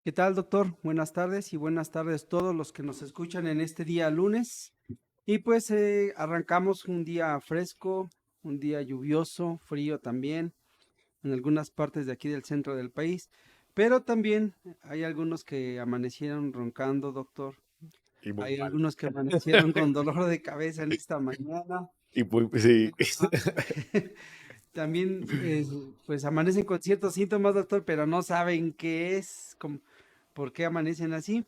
¿Qué tal, doctor? Buenas tardes y buenas tardes a todos los que nos escuchan en este día lunes. Y pues arrancamos un día fresco, un día lluvioso, frío también, en algunas partes de aquí del centro del país. Pero también hay algunos que amanecieron roncando, doctor. Y muy Hay mal. algunos que amanecieron con dolor de cabeza en esta mañana. Y muy, sí. Ah, también, pues amanecen con ciertos síntomas, doctor, pero no saben qué es, por qué amanecen así.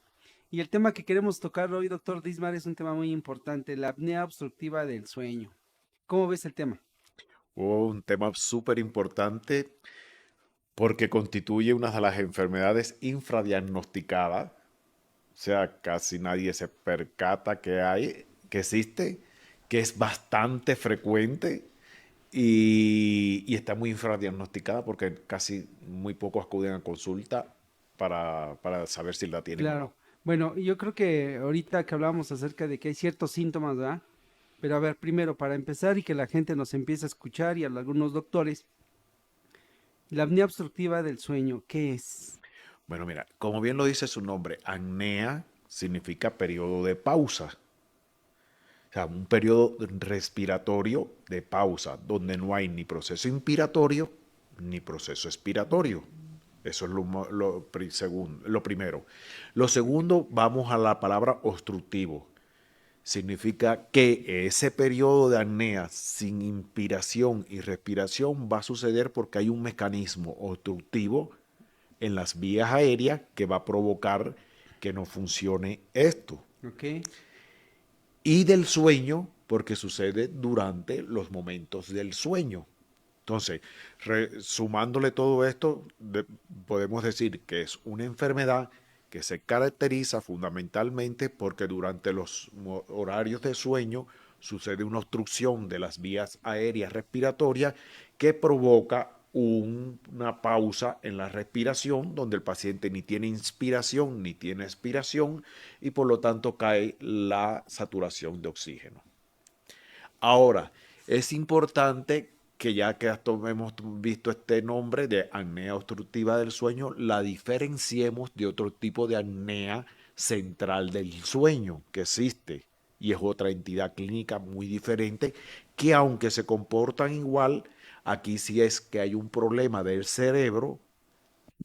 Y el tema que queremos tocar hoy, doctor Dismar, es un tema muy importante, la apnea obstructiva del sueño. ¿Cómo ves el tema? Un tema súper importante porque constituye una de las enfermedades infradiagnosticadas. O sea, casi nadie se percata que existe, que es bastante frecuente y está muy infradiagnosticada porque casi muy pocos acuden a consulta para saber si la tienen o no. Claro. Bueno, yo creo que ahorita que hablábamos acerca de que hay ciertos síntomas, ¿verdad? Pero a ver, primero, para empezar y que la gente nos empiece a escuchar y a algunos doctores, la apnea obstructiva del sueño, ¿qué es? Bueno, mira, como bien lo dice su nombre, apnea significa periodo de pausa. O sea, un periodo respiratorio de pausa, donde no hay ni proceso inspiratorio ni proceso expiratorio. Eso es lo primero. Lo segundo, vamos a la palabra obstructivo. Significa que ese periodo de apnea sin inspiración y respiración va a suceder porque hay un mecanismo obstructivo en las vías aéreas que va a provocar que no funcione esto. ¿Ok? Y del sueño, porque sucede durante los momentos del sueño. Entonces, sumándole todo esto, podemos decir que es una enfermedad que se caracteriza fundamentalmente porque durante los horarios de sueño sucede una obstrucción de las vías aéreas respiratorias que provoca una pausa en la respiración donde el paciente ni tiene inspiración ni tiene expiración y por lo tanto cae la saturación de oxígeno. Ahora, es importante que ya que hemos visto este nombre de apnea obstructiva del sueño, la diferenciemos de otro tipo de apnea central del sueño que existe y es otra entidad clínica muy diferente que aunque se comportan igual, aquí sí es que hay un problema del cerebro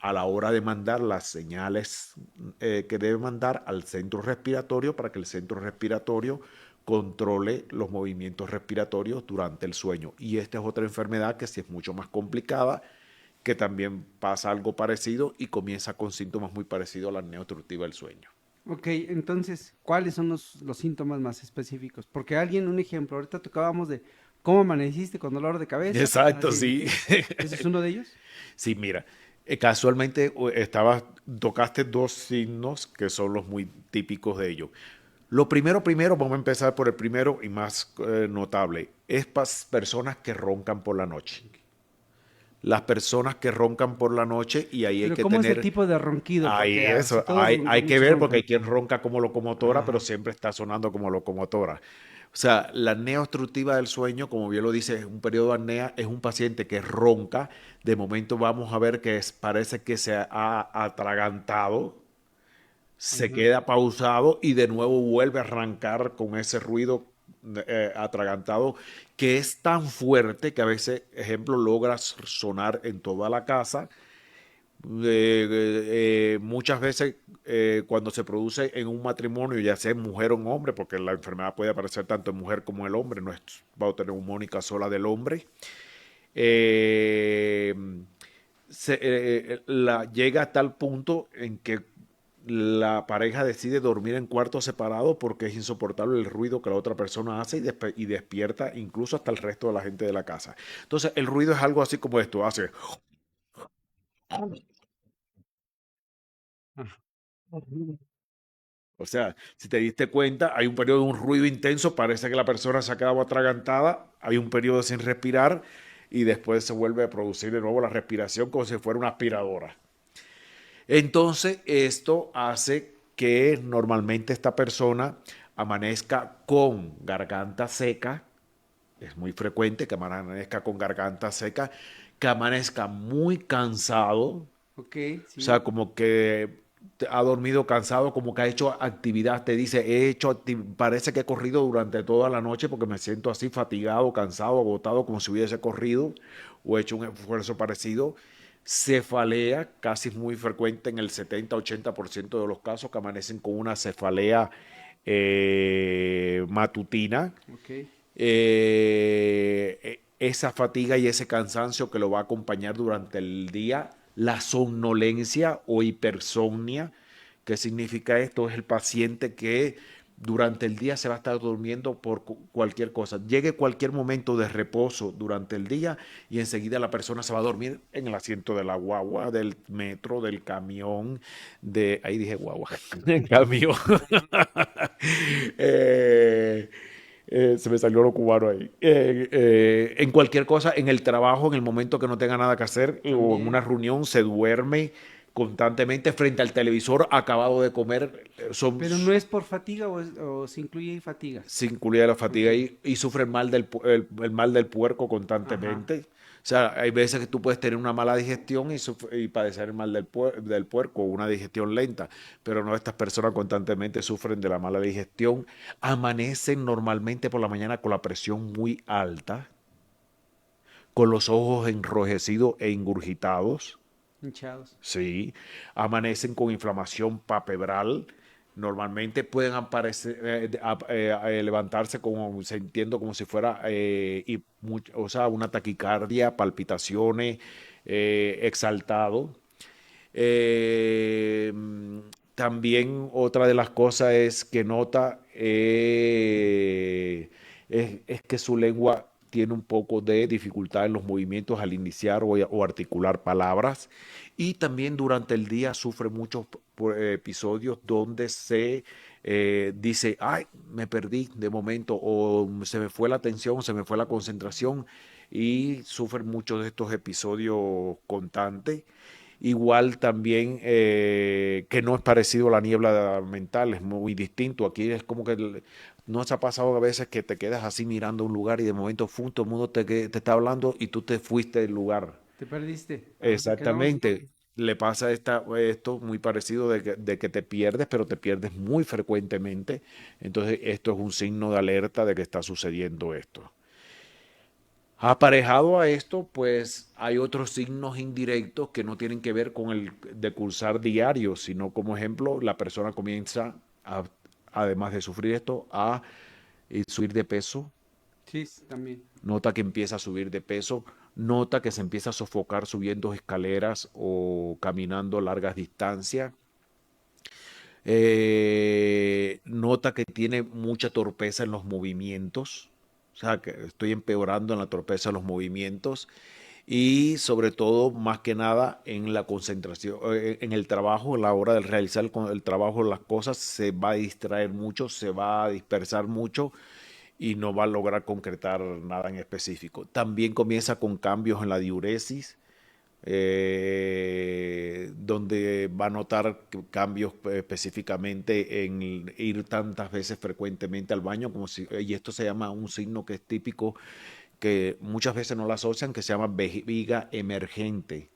a la hora de mandar las señales que debe mandar al centro respiratorio para que el centro respiratorio controle los movimientos respiratorios durante el sueño. Y esta es otra enfermedad que sí es mucho más complicada, que también pasa algo parecido y comienza con síntomas muy parecidos a la apnea obstructiva del sueño. Ok, entonces, ¿cuáles son los síntomas más específicos? Porque alguien, un ejemplo, ahorita tocábamos de cómo amaneciste con dolor de cabeza, Exacto, alguien, sí. ¿ese es uno de ellos? Sí, mira, casualmente tocaste dos signos que son los muy típicos de ellos. Lo primero, vamos a empezar por el primero y más notable, es personas que roncan por la noche. Las personas que roncan por la noche y ahí hay Pero que ¿cómo es el tener, tipo de ronquido? ahí Porque si eso, todos hay que muchos ver porque hay roncan. quien ronca como locomotora, pero Ajá, siempre está sonando como locomotora. O sea, la apnea obstructiva del sueño, como bien lo dice, es un periodo de apnea, es un paciente que ronca. De momento vamos a ver que parece que se ha atragantado, se ajá. queda pausado y de nuevo vuelve a arrancar con ese ruido atragantado que es tan fuerte que a veces, ejemplo, logra sonar en toda la casa. Muchas veces cuando se produce en un matrimonio, ya sea en mujer o en hombre, porque la enfermedad puede aparecer tanto en mujer como en el hombre, no es bautoneumónica sola del hombre, eh, llega a tal punto en que la pareja decide dormir en cuartos separados porque es insoportable el ruido que la otra persona hace y despierta incluso hasta el resto de la gente de la casa. Entonces el ruido es algo así como esto, hace... Ajá. O sea, si te diste cuenta, hay un periodo de un ruido intenso, parece que la persona se ha quedado atragantada, hay un periodo sin respirar y después se vuelve a producir de nuevo la respiración como si fuera una aspiradora. Entonces, esto hace que normalmente esta persona amanezca con garganta seca, es muy frecuente que amanezca con garganta seca, que amanezca muy cansado, o Ok, sea, sí. como que ha dormido cansado, como que ha hecho actividad, te dice, parece que he corrido durante toda la noche porque me siento así fatigado, cansado, agotado, como si hubiese corrido o hecho un esfuerzo parecido. Cefalea, casi es muy frecuente en el 70-80% de los casos que amanecen con una cefalea matutina. Ok. Esa fatiga y ese cansancio que lo va a acompañar durante el día, la somnolencia o hipersomnia. ¿Qué significa esto? Es el paciente que durante el día se va a estar durmiendo por cualquier cosa. Llegue cualquier momento de reposo durante el día y enseguida la persona se va a dormir en el asiento de la guagua, del metro, del camión, ahí dije guagua, del camión. eh, se me salió lo cubano ahí. En cualquier cosa, en el trabajo, en el momento que no tenga nada que hacer o en una También. reunión, se duerme constantemente frente al televisor, acabado de comer, Pero no es por fatiga o se incluye fatiga. sin culia de la Ok. fatiga y sufre el mal del puerco Ajá. constantemente. O sea, hay veces que tú puedes tener una mala digestión y padecer el mal del puerco, una digestión lenta, pero no, estas personas constantemente sufren de la mala digestión, amanecen normalmente por la mañana con la presión muy alta, con los ojos enrojecidos e ingurgitados, Hinchados. sí, amanecen con inflamación papebral. Normalmente pueden aparecer, levantarse como sintiendo como si fuera o sea, una taquicardia, palpitaciones, exaltado. Eh, También otra de las cosas es que nota es que su lengua tiene un poco de dificultad en los movimientos al iniciar o articular palabras y también durante el día sufre muchos episodios donde se dice, ay, me perdí de momento o se me fue la atención, se me fue la concentración y sufre muchos de estos episodios constantes. Igual también que no es parecido a la niebla mental, es muy distinto. Aquí es como que no se ha pasado a veces que te quedas así mirando un lugar y de momento todo el mundo te está hablando y tú te fuiste del lugar. Te perdiste. Ajá. Quedamos. Exactamente. Le pasa esto muy parecido de que te pierdes, pero te pierdes muy frecuentemente. Entonces, esto es un signo de alerta de que está sucediendo esto. Aparejado a esto, pues hay otros signos indirectos que no tienen que ver con el decursar diario, sino como ejemplo, la persona comienza, a, además de sufrir esto, a subir de peso, Sí, también. nota que empieza a subir de peso, nota que se empieza a sofocar subiendo escaleras o caminando largas distancias, nota que tiene mucha torpeza en los movimientos, o sea, que estoy empeorando en la torpeza de los movimientos y sobre todo, más que nada, en la concentración, en el trabajo, a la hora de realizar el trabajo, las cosas, se va a distraer mucho, se va a dispersar mucho y no va a lograr concretar nada en específico. También comienza con cambios en la diuresis, donde va a notar cambios específicamente en ir tantas veces frecuentemente al baño, y esto se llama un signo que es típico, que muchas veces no lo asocian, que se llama vejiga emergente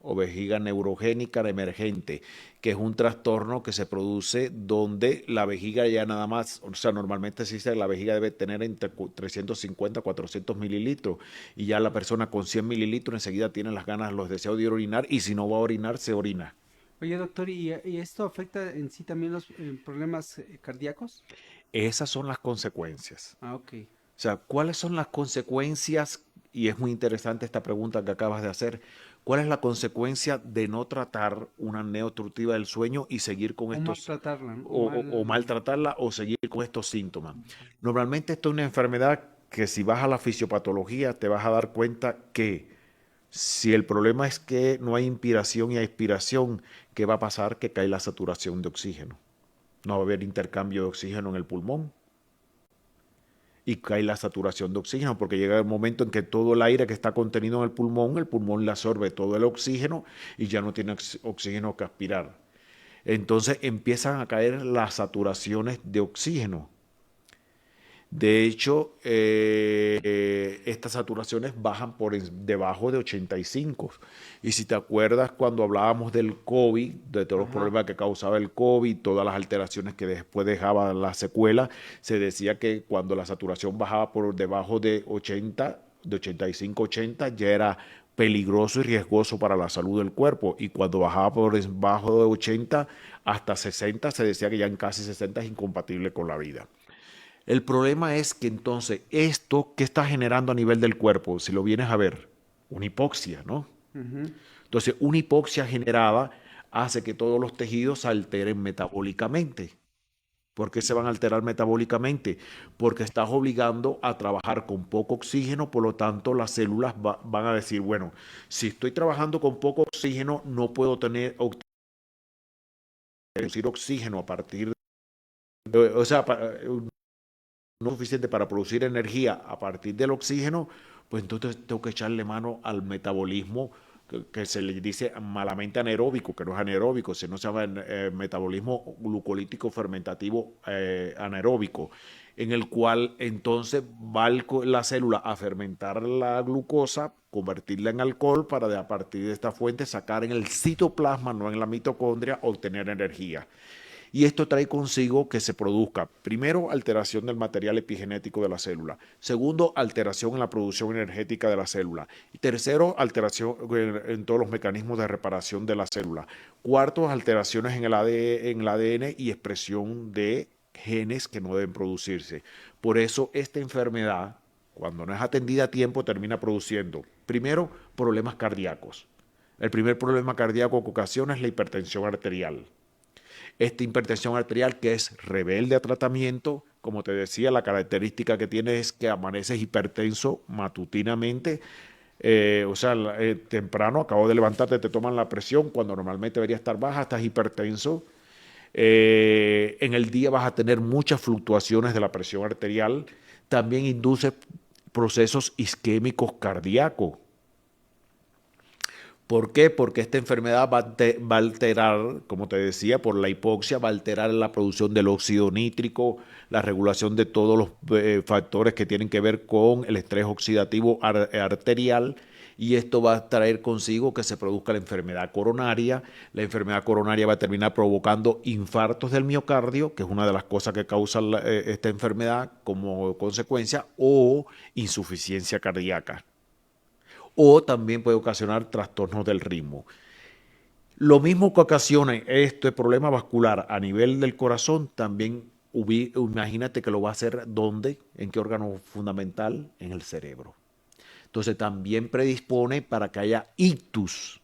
o vejiga neurogénica emergente, que es un trastorno que se produce donde la vejiga ya nada más, o sea, normalmente se dice que la vejiga debe tener entre 350 a 400 mililitros y ya la persona con 100 mililitros enseguida tiene las ganas, los deseos de orinar y si no va a orinar, se orina. Oye, doctor, ¿y esto afecta en sí también los problemas cardíacos? Esas son las consecuencias. Ah, ok. O sea, ¿cuáles son las consecuencias? Y es muy interesante esta pregunta que acabas de hacer. ¿Cuál es la consecuencia de no tratar una apnea obstructiva del sueño y seguir con O estos, maltratarla, ¿no? O o mal. maltratarla o seguir con estos síntomas? Normalmente esto es una enfermedad que si vas a la fisiopatología te vas a dar cuenta que si el problema es que no hay inspiración y expiración, ¿qué va a pasar? Que cae la saturación de oxígeno. No va a haber intercambio de oxígeno en el pulmón y cae la saturación de oxígeno, porque llega el momento en que todo el aire que está contenido en el pulmón le absorbe todo el oxígeno y ya no tiene oxígeno que aspirar. Entonces empiezan a caer las saturaciones de oxígeno. De hecho, estas saturaciones bajan debajo de 85. Y si te acuerdas cuando hablábamos del COVID, de todos los Ajá. problemas que causaba el COVID, todas las alteraciones que después dejaba la secuela, se decía que cuando la saturación bajaba por debajo de 80, de 85-80, ya era peligroso y riesgoso para la salud del cuerpo. Y cuando bajaba por debajo de 80 hasta 60, se decía que ya en casi 60 es incompatible con la vida. El problema es que entonces esto, ¿qué está generando a nivel del cuerpo? Si lo vienes a ver, una hipoxia, ¿no? Ujú. Entonces, una hipoxia generada hace que todos los tejidos se alteren metabólicamente. ¿Por qué se van a alterar metabólicamente? Porque estás obligando a trabajar con poco oxígeno, por lo tanto las células van a decir, bueno, si estoy trabajando con poco oxígeno, no puedo producir oxígeno a partir o sea, no es suficiente para producir energía a partir del oxígeno, pues entonces tengo que echarle mano al metabolismo que se le dice malamente anaeróbico, que no es anaeróbico, sino se llama metabolismo glucolítico fermentativo anaeróbico, en el cual entonces va la célula a fermentar la glucosa, convertirla en alcohol para a partir de esta fuente sacar en el citoplasma, no en la mitocondria, obtener energía. Y esto trae consigo que se produzca, primero, alteración del material epigenético de la célula. Segundo, alteración en la producción energética de la célula. Y tercero, alteración en todos los mecanismos de reparación de la célula. Cuarto, alteraciones en el ADN y expresión de genes que no deben producirse. Por eso, esta enfermedad, cuando no es atendida a tiempo, termina produciendo, primero, problemas cardíacos. El primer problema cardíaco que ocasiona es la hipertensión arterial. Esta hipertensión arterial que es rebelde a tratamiento, como te decía, la característica que tiene es que amaneces hipertenso matutinamente, temprano, acabo de levantarte, te toman la presión, cuando normalmente debería estar baja, estás hipertenso. En el día vas a tener muchas fluctuaciones de la presión arterial, también induce procesos isquémicos cardíacos. ¿Por qué? Porque esta enfermedad va a alterar, como te decía, por la hipoxia, va a alterar la producción del óxido nítrico, la regulación de todos los factores que tienen que ver con el estrés oxidativo arterial, y esto va a traer consigo que se produzca la enfermedad coronaria. La enfermedad coronaria va a terminar provocando infartos del miocardio, que es una de las cosas que causa esta enfermedad como consecuencia, o insuficiencia cardíaca, o también puede ocasionar trastornos del ritmo. Lo mismo que ocasiona este problema vascular a nivel del corazón, también imagínate que lo va a hacer ¿dónde? ¿En qué órgano fundamental? En el cerebro. Entonces también predispone para que haya ictus.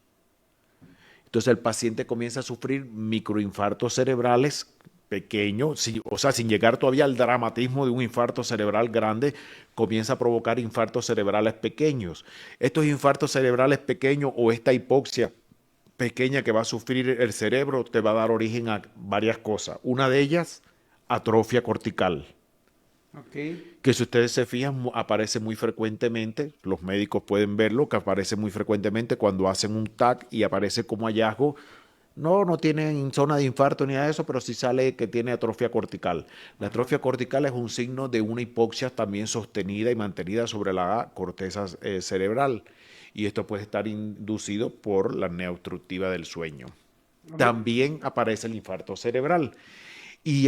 Entonces el paciente comienza a sufrir microinfartos cerebrales pequeños, o sea, sin llegar todavía al dramatismo de un infarto cerebral grande, comienza a provocar infartos cerebrales pequeños. Estos infartos cerebrales pequeños o esta hipoxia pequeña que va a sufrir el cerebro te va a dar origen a varias cosas. Una de ellas, atrofia cortical, Ok. que si ustedes se fijan aparece muy frecuentemente, los médicos pueden verlo, que aparece muy frecuentemente cuando hacen un TAC y aparece como hallazgo. No, no tiene zona de infarto ni nada de eso, pero sí sale que tiene atrofia cortical. La Ajá. atrofia cortical es un signo de una hipoxia también sostenida y mantenida sobre la corteza cerebral. Y esto puede estar inducido por la apnea obstructiva del sueño. A ver. También aparece el infarto cerebral. Y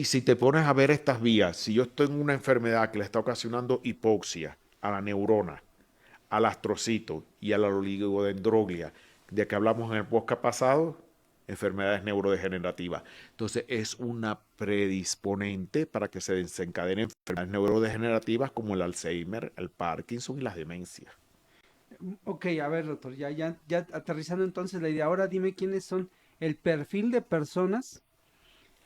si te pones a ver estas vías, si yo estoy en una enfermedad que le está ocasionando hipoxia a la neurona, al astrocito y a la oligodendroglia, de que hablamos en el podcast pasado, enfermedades neurodegenerativas. Entonces es una predisponente para que se desencadenen enfermedades neurodegenerativas como el Alzheimer, el Parkinson y las demencias. Ok, a ver, doctor, ya aterrizando entonces la idea. Ahora dime quiénes son el perfil de personas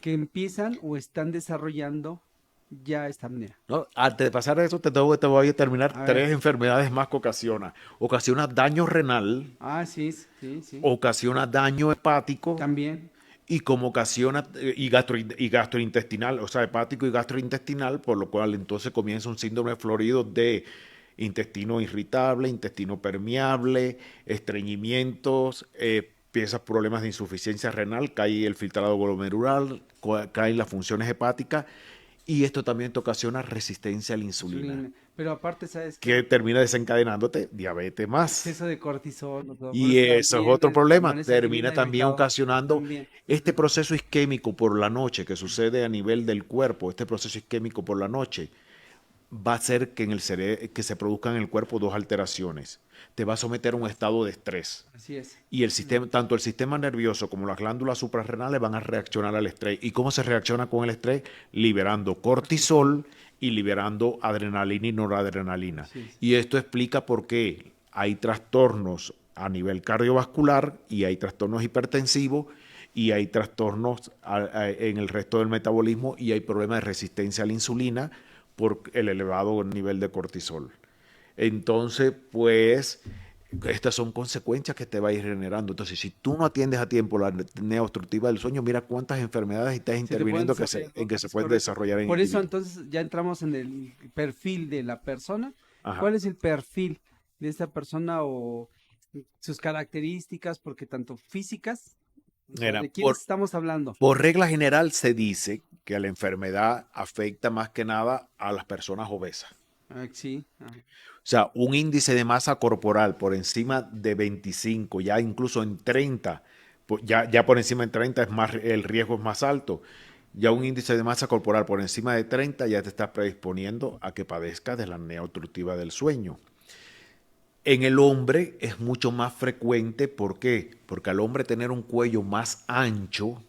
que empiezan o están desarrollando ya esta apnea. ¿No? Antes de pasar a eso, te voy a terminar A ver. tres enfermedades más que ocasiona. Ocasiona daño renal, Ah, sí, sí, sí. ocasiona daño hepático También. y como ocasiona y gastrointestinal, o sea, hepático y gastrointestinal, por lo cual entonces comienza un síndrome florido de intestino irritable, intestino permeable, estreñimientos, empiezan problemas de insuficiencia renal, cae el filtrado glomerular, caen las funciones hepáticas Y esto también te ocasiona resistencia a la insulina, insulina. Pero aparte, ¿sabes qué? que termina desencadenándote diabetes más. Exceso de cortisol, todo. Por Y eso eso es también otro problema. amanece aquí bien Termina también irritado. ocasionando También. este Ujú. proceso isquémico por la noche que sucede a nivel del cuerpo, este proceso isquémico por la noche va a hacer que que se produzcan en el cuerpo dos alteraciones. Te va a someter a un estado de estrés. Así es. Y el Mm. sistema, tanto el sistema nervioso como las glándulas suprarrenales van a reaccionar al estrés. ¿Y cómo se reacciona con el estrés? Liberando Cortisol. cortisol y liberando adrenalina y noradrenalina. Así es. Y esto explica por qué hay trastornos a nivel cardiovascular y hay trastornos hipertensivos y hay trastornos en el resto del metabolismo y hay problemas de resistencia a la insulina por el elevado nivel de cortisol. Entonces, pues, estas son consecuencias que te va a ir generando. Entonces, si tú no atiendes a tiempo la apnea obstructiva del sueño, mira cuántas enfermedades estás Se te pueden interviniendo desarrollar, en ¿no? que se Es pueden correcto. desarrollar en Por eso individuos. entonces ya entramos en el perfil de la persona. Ajá. ¿Cuál es el perfil de esta persona o sus características? Porque tanto físicas, o sea, Mira, ¿de quiénes estamos hablando? por regla general se dice que la enfermedad afecta más que nada a las personas obesas. Ah, sí. Ah, O sea, un índice de masa corporal por encima de 25, ya incluso en 30, ya por encima de 30 es más, el riesgo es más alto. Ya un índice de masa corporal por encima de 30 ya te está predisponiendo a que padezcas de la apnea obstructiva del sueño. En el hombre es mucho más frecuente, ¿por qué? Porque al hombre tener un cuello más ancho,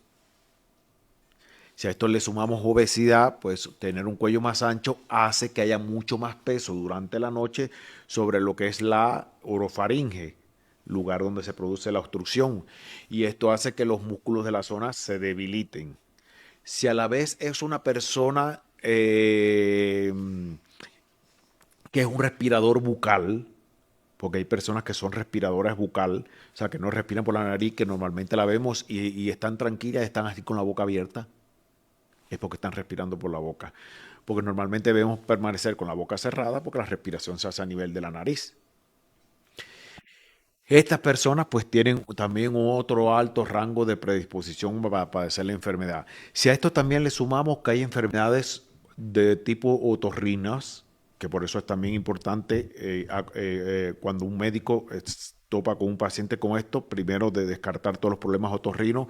si a esto le sumamos obesidad, pues tener un cuello más ancho hace que haya mucho más peso durante la noche sobre lo que es la orofaringe, lugar donde se produce la obstrucción. Y esto hace que los músculos de la zona se debiliten. Si a la vez es una persona que es un respirador bucal, porque hay personas que son respiradoras bucal, o sea, que no respiran por la nariz, que normalmente la vemos y están tranquilas, están así con la boca abierta, es porque están respirando por la boca. Porque normalmente debemos permanecer con la boca cerrada porque la respiración se hace a nivel de la nariz. Estas personas pues tienen también otro alto rango de predisposición para padecer la enfermedad. Si a esto también le sumamos que hay enfermedades de tipo otorrinas, que por eso es también importante cuando un médico topa con un paciente con esto, primero de descartar todos los problemas otorrinos,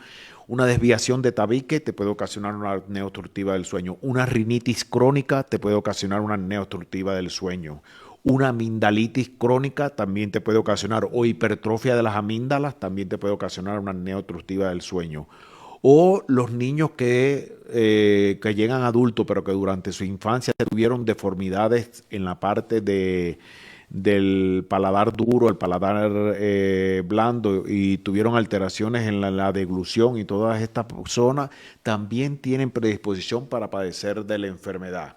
una desviación de tabique te puede ocasionar una apnea obstructiva del sueño, una rinitis crónica te puede ocasionar una apnea obstructiva del sueño, una amigdalitis crónica también te puede ocasionar, o hipertrofia de las amígdalas también te puede ocasionar una apnea obstructiva del sueño. O los niños que llegan adultos, pero que durante su infancia tuvieron deformidades en la parte del paladar duro, el paladar blando, y tuvieron alteraciones en la deglución y todas estas zonas, también tienen predisposición para padecer de la enfermedad.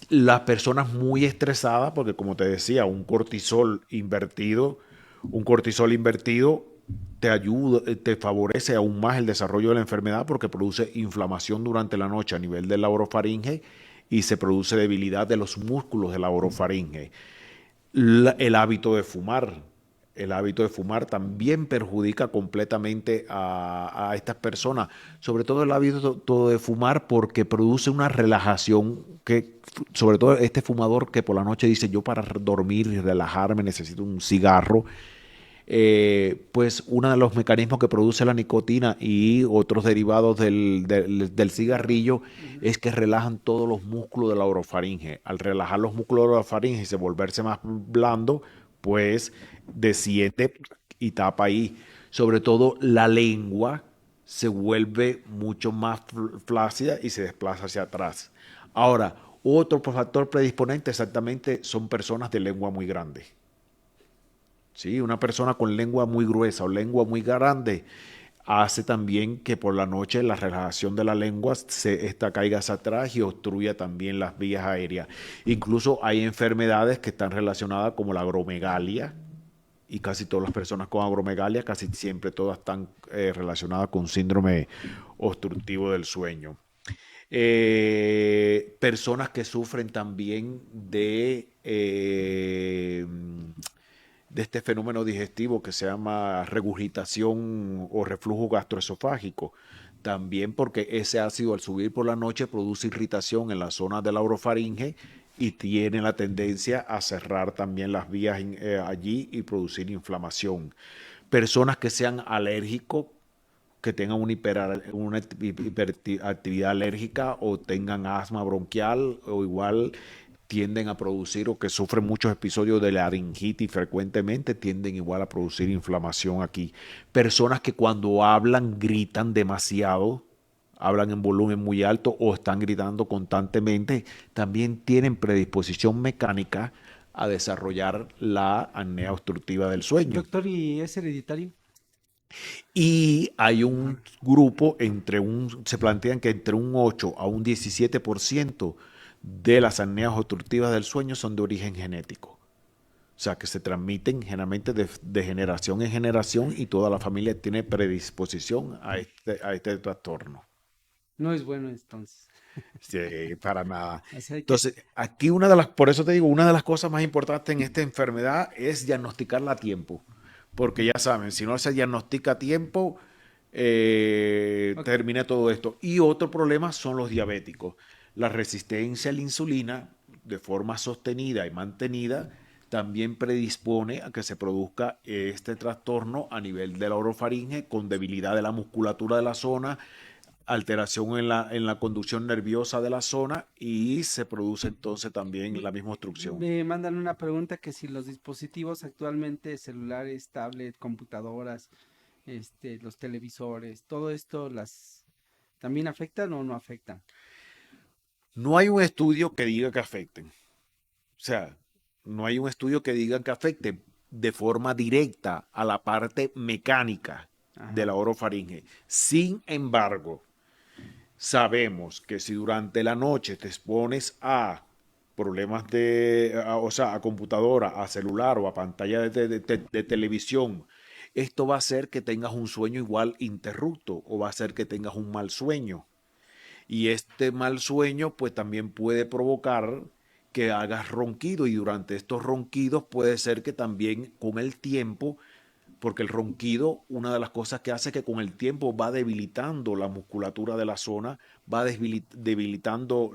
Las personas muy estresadas, porque como te decía, un cortisol invertido te ayuda, te favorece aún más el desarrollo de la enfermedad porque produce inflamación durante la noche a nivel de la orofaringe y se produce debilidad de los músculos de la orofaringe. El hábito de fumar. El hábito de fumar también perjudica completamente a estas personas, sobre todo el hábito de fumar porque produce una relajación que, sobre todo este fumador que por la noche dice yo para dormir y relajarme necesito un cigarro, pues uno de los mecanismos que produce la nicotina y otros derivados del cigarrillo ujú. es que relajan todos los músculos de la orofaringe. Al relajar los músculos de la orofaringe y se volverse más blando, pues desciende y tapa ahí. Sobre todo la lengua se vuelve mucho más flácida y se desplaza hacia atrás. Ahora, otro factor predisponente exactamente son personas de lengua muy grande. Sí, una persona con lengua muy gruesa o lengua muy grande hace también que por la noche la relajación de la lengua esta caiga hacia atrás y obstruya también las vías aéreas. Incluso hay enfermedades que están relacionadas como la agromegalia y casi todas las personas con agromegalia, casi siempre todas están relacionadas con síndrome obstructivo del sueño. Personas que sufren también de este fenómeno digestivo que se llama regurgitación o reflujo gastroesofágico. También porque ese ácido al subir por la noche produce irritación en la zona de la orofaringe y tiene la tendencia a cerrar también las vías allí y producir inflamación. Personas que sean alérgicos, que tengan una hiperactividad alérgica o tengan asma bronquial o igual tienden a producir o que sufren muchos episodios de laringitis frecuentemente, tienden igual a producir inflamación aquí. Personas que cuando hablan gritan demasiado, hablan en volumen muy alto o están gritando constantemente, también tienen predisposición mecánica a desarrollar la apnea obstructiva del sueño. Doctor, ¿y es hereditario? Y hay Ajá. un grupo se plantean que entre un 8 a un 17% de las apneas obstructivas del sueño son de origen genético. O sea, que se transmiten generalmente de generación en generación y toda la familia tiene predisposición a este trastorno. No es bueno entonces. Sí, para nada. Así hay que, Entonces, aquí por eso te digo, una de las cosas más importantes en esta enfermedad es diagnosticarla a tiempo. Porque ya saben, si no se diagnostica a tiempo, ok. termina todo esto. Y otro problema son los diabéticos. La resistencia a la insulina, de forma sostenida y mantenida, también predispone a que se produzca este trastorno a nivel de la orofaringe con debilidad de la musculatura de la zona, alteración en la conducción nerviosa de la zona y se produce entonces también la misma obstrucción. Me mandan una pregunta que si los dispositivos actualmente, celulares, tablet, computadoras, los televisores, todo esto las también afectan o no afectan. No hay un estudio que diga que afecten. O sea, no hay un estudio que diga que afecte de forma directa a la parte mecánica de Ajá. la orofaringe. Sin embargo, sabemos que si durante la noche te expones a problemas o sea, a computadora, a celular o a pantalla de televisión, esto va a hacer que tengas un sueño igual interrupto o va a hacer que tengas un mal sueño. Y este mal sueño pues también puede provocar que hagas ronquido y durante estos ronquidos puede ser que también con el tiempo, porque el ronquido, una de las cosas que hace es que con el tiempo va debilitando la musculatura de la zona, va debilitando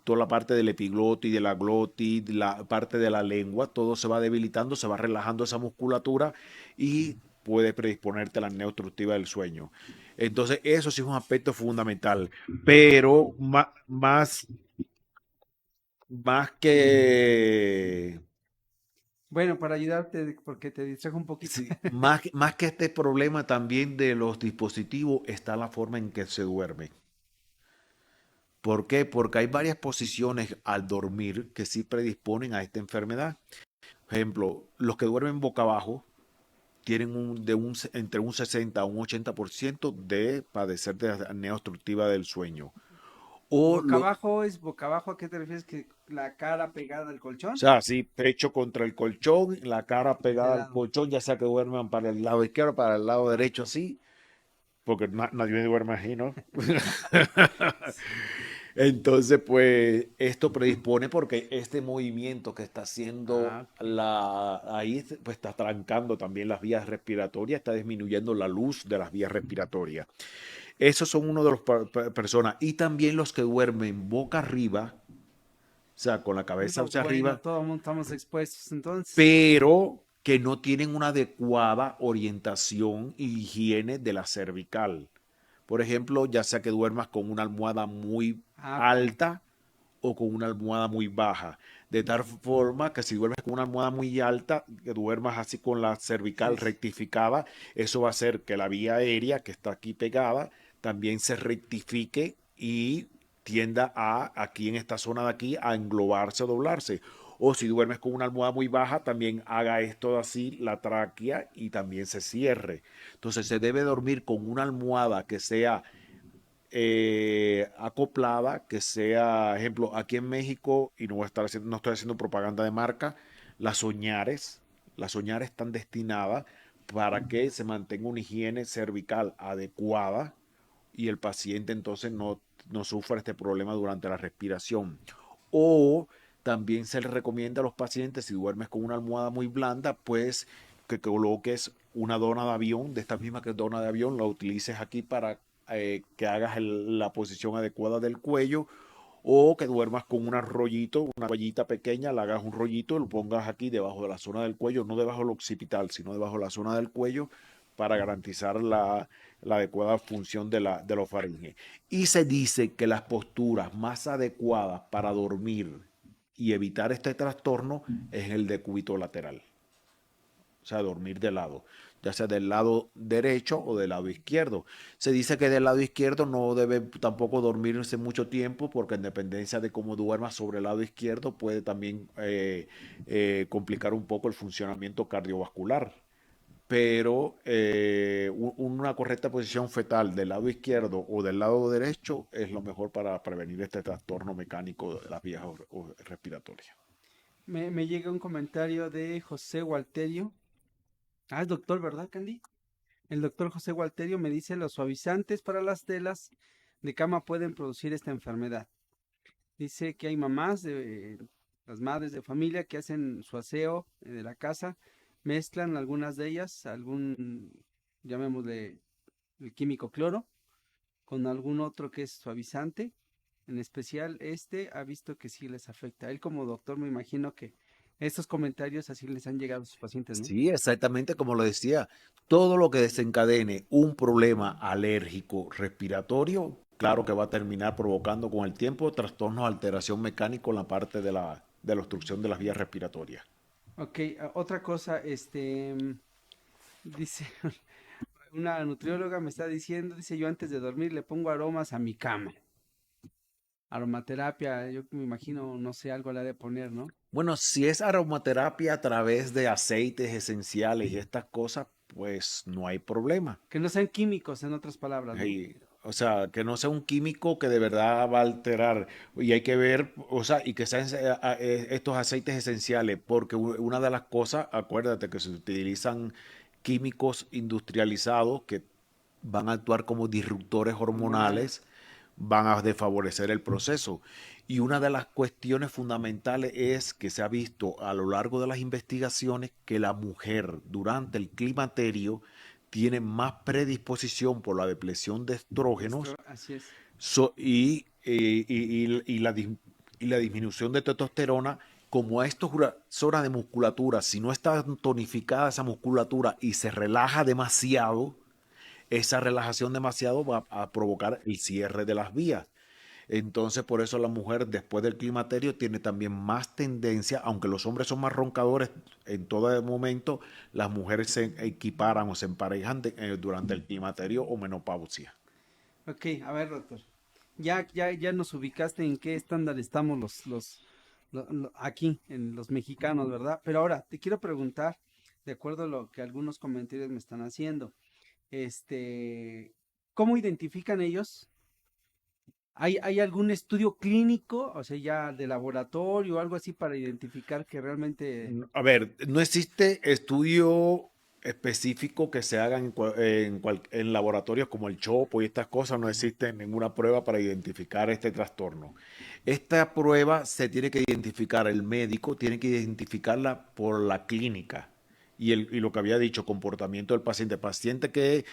toda la parte del epiglotis, de la glotis, la parte de la lengua, todo se va debilitando, se va relajando esa musculatura y puede predisponerte a la apnea obstructiva del sueño. Entonces, eso sí es un aspecto fundamental, pero más que Bueno, para ayudarte, porque te distrajo un poquito. sí, más que este problema también de los dispositivos está la forma en que se duerme. ¿Por qué? Porque hay varias posiciones al dormir que sí predisponen a esta enfermedad. Por ejemplo, los que duermen boca abajo tienen entre un 60 a un 80% de padecer de apnea obstructiva del sueño. O, Boca lo, abajo es boca abajo, ¿a qué te refieres? ¿Que la cara pegada al O colchón? sea, así, pecho contra el colchón, la cara De pegada al lado. colchón, ya sea que duerman para el lado izquierdo, para el lado derecho, así, porque nadie duerme así, ¿no? Entonces, pues, esto predispone porque este movimiento que está haciendo Ah, ok. ahí, pues está trancando también las vías respiratorias, está disminuyendo la luz de las vías respiratorias. Esos son uno de los personas. Y también los que duermen boca arriba, o sea, con la cabeza No, hacia bueno, arriba, todo el mundo estamos expuestos entonces. pero que no tienen una adecuada orientación y higiene de la cervical. Por ejemplo, ya sea que duermas con una almohada muy Ah, ok. alta o con una almohada muy baja. De tal forma que si duermes con una almohada muy alta, que duermas así con la cervical Sí, rectificada, eso va a hacer que la vía aérea que está aquí pegada también se rectifique y tienda aquí en esta zona de aquí, a englobarse o doblarse. O si duermes con una almohada muy baja, también haga esto así, la tráquea y también se cierre. Entonces se debe dormir con una almohada que sea acoplada, que sea, ejemplo, aquí en México, y no estoy haciendo propaganda de marca, las Oñares, las Oñares están destinadas para que se mantenga una higiene cervical adecuada y el paciente entonces no sufra este problema durante la respiración. O también se le recomienda a los pacientes, si duermes con una almohada muy blanda, pues que coloques una dona de avión, de esta misma que dona de avión, la utilices aquí para que hagas la posición adecuada del cuello, o que duermas con un rollito, una toallita pequeña, le hagas un rollito, lo pongas aquí debajo de la zona del cuello, no debajo del occipital, sino debajo de la zona del cuello, para garantizar la adecuada función de los faringes. Y se dice que las posturas más adecuadas para dormir y evitar este trastorno es el decúbito lateral, o sea, dormir de lado, ya sea del lado derecho o del lado izquierdo. Se dice que del lado izquierdo no debe tampoco dormirse mucho tiempo, porque en dependencia de cómo duermas sobre el lado izquierdo puede también complicar un poco el funcionamiento cardiovascular. Pero una correcta posición fetal del lado izquierdo o del lado derecho es lo mejor para prevenir este trastorno mecánico de las vías respiratorias. Me llega un comentario de José Walterio. Ah, es doctor, ¿verdad, Candy? El doctor José Walterio me dice: los suavizantes para las telas de cama pueden producir esta enfermedad. Dice que hay mamás, las madres de familia, que hacen su aseo de la casa, mezclan algunas de ellas, llamémosle el químico cloro, con algún otro que es suavizante. En especial este ha visto que sí les afecta. Él como doctor me imagino que estos comentarios así les han llegado a sus pacientes, ¿no? Sí, exactamente como lo decía. Todo lo que desencadene un problema alérgico respiratorio, claro que va a terminar provocando con el tiempo trastornos, alteración mecánico en la parte de la obstrucción de las vías respiratorias. Ok, otra cosa, dice, una nutrióloga me está diciendo, dice: yo antes de dormir le pongo aromas a mi cama. Aromaterapia, yo me imagino, no sé, algo le ha de poner, ¿no? Bueno, si es aromaterapia a través de aceites esenciales y estas cosas, pues no hay problema. Que no sean químicos, en otras palabras, ¿no? O sea, que no sea un químico que de verdad va a alterar. Y hay que ver, o sea, y que sean estos aceites esenciales, porque una de las cosas, acuérdate que se utilizan químicos industrializados que van a actuar como disruptores Hormonales. hormonales, van a desfavorecer el proceso. Y una de las cuestiones fundamentales es que se ha visto a lo largo de las investigaciones que la mujer durante el climaterio tiene más predisposición por la depresión de estrógenos, Así es. y la disminución de testosterona. Como a esto zona de musculatura, si no está tonificada esa musculatura y se relaja demasiado, esa relajación demasiado va a provocar el cierre de las vías. Entonces, por eso la mujer después del climaterio tiene también más tendencia, aunque los hombres son más roncadores en todo momento, las mujeres se equiparan o se emparejan durante el climaterio o menopausia. Ok, a ver, doctor. Ya nos ubicaste en qué estándar estamos aquí, en los mexicanos, ¿verdad? Pero ahora te quiero preguntar, de acuerdo a lo que algunos comentarios me están haciendo, este, ¿cómo identifican ellos? ¿Hay algún estudio clínico, o sea, ya de laboratorio o algo así, para identificar que realmente... A ver, no existe estudio específico que se haga en laboratorios como el Chopo y estas cosas, no existe ninguna prueba para identificar este trastorno. Esta prueba se tiene que identificar, el médico tiene que identificarla por la clínica y lo que había dicho, comportamiento del paciente. Paciente que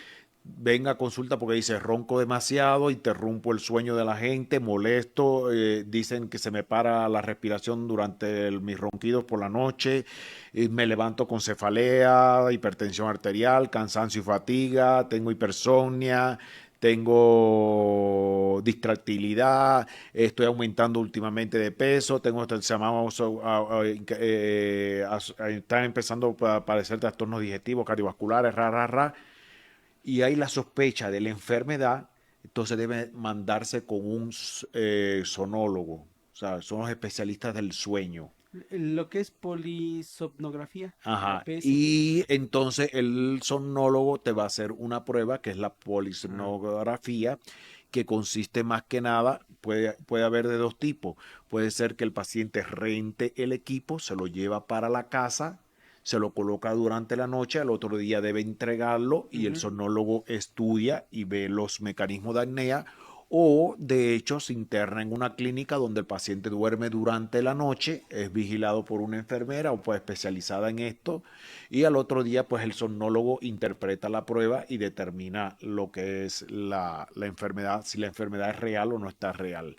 venga a consulta porque dice ronco demasiado, interrumpo el sueño de la gente, molesto, dicen que se me para la respiración durante mis ronquidos por la noche, me levanto con cefalea, hipertensión arterial, cansancio y fatiga, tengo hipersomnia, tengo distractilidad, estoy aumentando últimamente de peso, tengo están empezando a aparecer trastornos digestivos, cardiovasculares, y hay la sospecha de la enfermedad, entonces debe mandarse con un sonólogo. O sea, son los especialistas del sueño. Lo que es polisomnografía, la Ajá. PS. Y entonces el sonólogo te va a hacer una prueba que es la Ah, polisonografía, que consiste más que nada, puede haber de dos tipos. Puede ser que el paciente rente el equipo, se lo lleva para la casa, se lo coloca durante la noche, al otro día debe entregarlo y el ujú. sonólogo estudia y ve los mecanismos de apnea. o de hecho se interna en una clínica donde el paciente duerme durante la noche, es vigilado por una enfermera o pues especializada en esto, y al otro día pues el somnólogo interpreta la prueba y determina lo que es la enfermedad, si la enfermedad es real o no está real.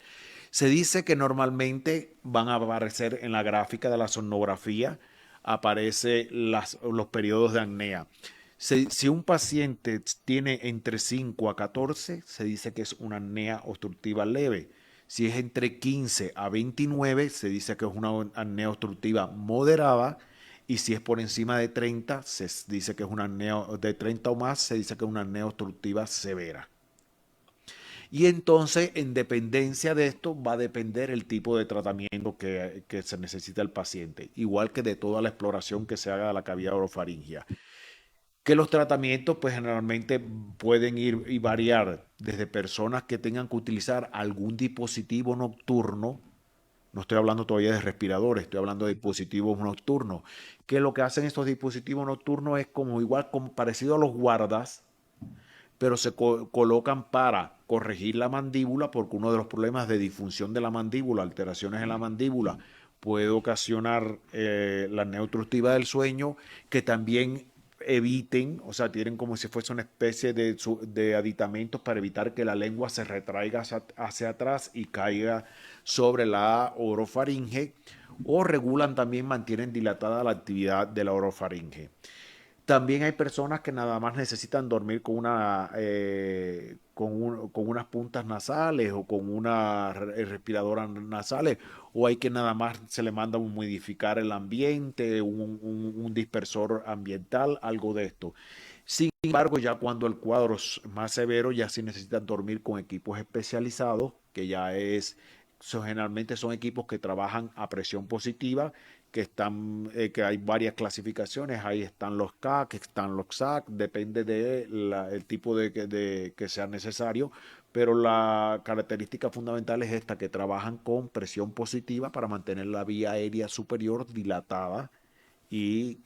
Se dice que normalmente van a aparecer en la gráfica de la sonografía, aparece los periodos de apnea. Si un paciente tiene entre 5 a 14, se dice que es una apnea obstructiva leve. Si es entre 15 a 29, se dice que es una apnea obstructiva moderada. Y si es por encima de 30, se dice que es una apnea de 30 o más, se dice que es una apnea obstructiva severa. Y entonces, en dependencia de esto, va a depender el tipo de tratamiento que se necesita el paciente, igual que de toda la exploración que se haga de la cavidad orofaringea. Que los tratamientos, pues generalmente pueden ir y variar desde personas que tengan que utilizar algún dispositivo nocturno. No estoy hablando todavía de respiradores, estoy hablando de dispositivos nocturnos. Que lo que hacen estos dispositivos nocturnos es como igual, como parecido a los guardas, pero se colocan para corregir la mandíbula, porque uno de los problemas de disfunción de la mandíbula, alteraciones en la mandíbula, puede ocasionar la neoobstructiva del sueño, que también eviten, o sea, tienen como si fuese una especie de aditamentos para evitar que la lengua se retraiga hacia atrás y caiga sobre la orofaringe, o regulan también, mantienen dilatada la actividad de la orofaringe. También hay personas que nada más necesitan dormir con unas puntas nasales o con una respiradora nasales, o hay que nada más se le manda un humidificar el ambiente, un dispersor ambiental, algo de esto. Sin embargo, ya cuando el cuadro es más severo, ya sí necesitan dormir con equipos especializados, que ya generalmente son equipos que trabajan a presión positiva, que hay varias clasificaciones, ahí están los CAC, están los SAC, depende del tipo que sea necesario, pero la característica fundamental es esta, que trabajan con presión positiva para mantener la vía aérea superior dilatada y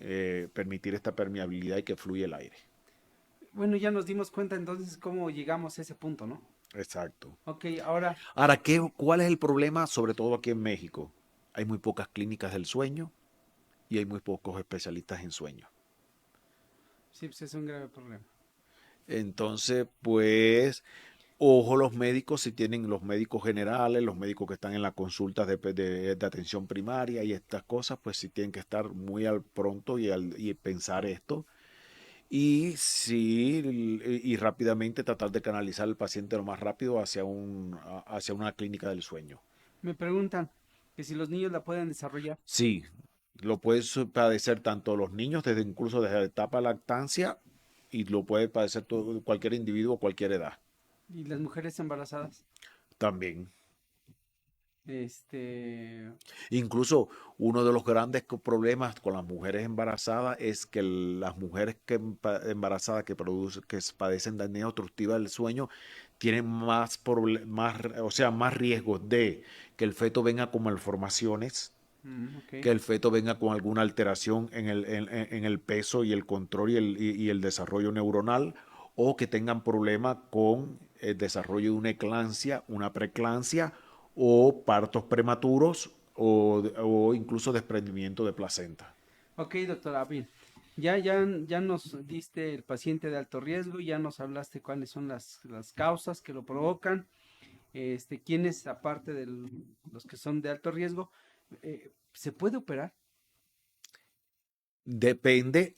permitir esta permeabilidad y que fluya el aire. Bueno, ya nos dimos cuenta entonces cómo llegamos a ese punto, ¿no? Exacto. Ok, ahora, Ahora, ¿cuál es el problema? Sobre todo aquí en México. Hay muy pocas clínicas del sueño y hay muy pocos especialistas en sueño. sí, pues es un grave problema. Entonces, pues, ojo los médicos, si tienen los médicos generales, los médicos que están en las consultas de atención primaria y estas cosas, pues sí tienen que estar muy al pronto y pensar esto. Y sí, y rápidamente tratar de canalizar al paciente lo más rápido hacia una clínica del sueño. Me preguntan que si los niños la pueden desarrollar Sí, lo puede padecer tanto los niños, incluso desde la etapa de lactancia, y lo puede padecer cualquier individuo, cualquier edad. y las mujeres embarazadas, También. este, Incluso uno de los grandes problemas con las mujeres embarazadas es que las mujeres embarazadas que padecen de apnea obstructiva del sueño tienen o sea, más riesgos de que el feto venga con malformaciones, ok, que el feto venga con alguna alteración en el peso y el control y el desarrollo neuronal, o que tengan problemas con el desarrollo de una eclampsia, una preeclampsia, o partos prematuros, o incluso desprendimiento de placenta. ok, doctora, bien. Ya nos diste el paciente de alto riesgo, ya nos hablaste cuáles son las causas que lo provocan, quiénes, aparte de los que son de alto riesgo, ¿se puede operar? Depende,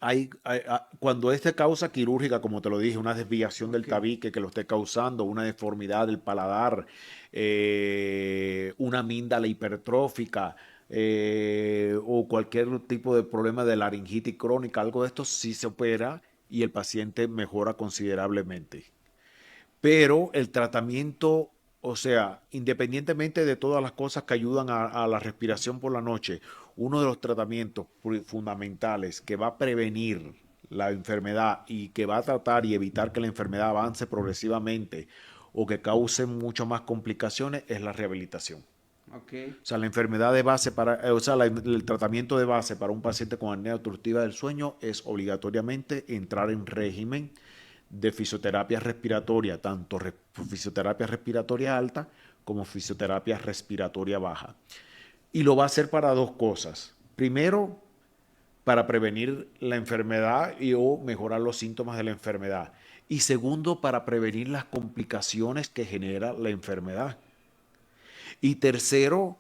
cuando es de causa quirúrgica, como te lo dije, una desviación del Ok, tabique que lo esté causando, una deformidad del paladar, una amígdala hipertrófica, o cualquier tipo de problema de laringitis crónica, algo de esto sí se opera y el paciente mejora considerablemente. Pero el tratamiento, o sea, independientemente de todas las cosas que ayudan a la respiración por la noche, uno de los tratamientos fundamentales que va a prevenir la enfermedad y que va a tratar y evitar que la enfermedad avance progresivamente o que cause mucho más complicaciones es la rehabilitación. ok, O sea, la enfermedad de base o sea, el tratamiento de base para un paciente con apnea obstructiva del sueño es obligatoriamente entrar en régimen de fisioterapia respiratoria, tanto fisioterapia respiratoria alta como fisioterapia respiratoria baja. Y lo va a hacer para dos cosas. Primero, para prevenir la enfermedad y o mejorar los síntomas de la enfermedad. Y segundo, para prevenir las complicaciones que genera la enfermedad. Y tercero,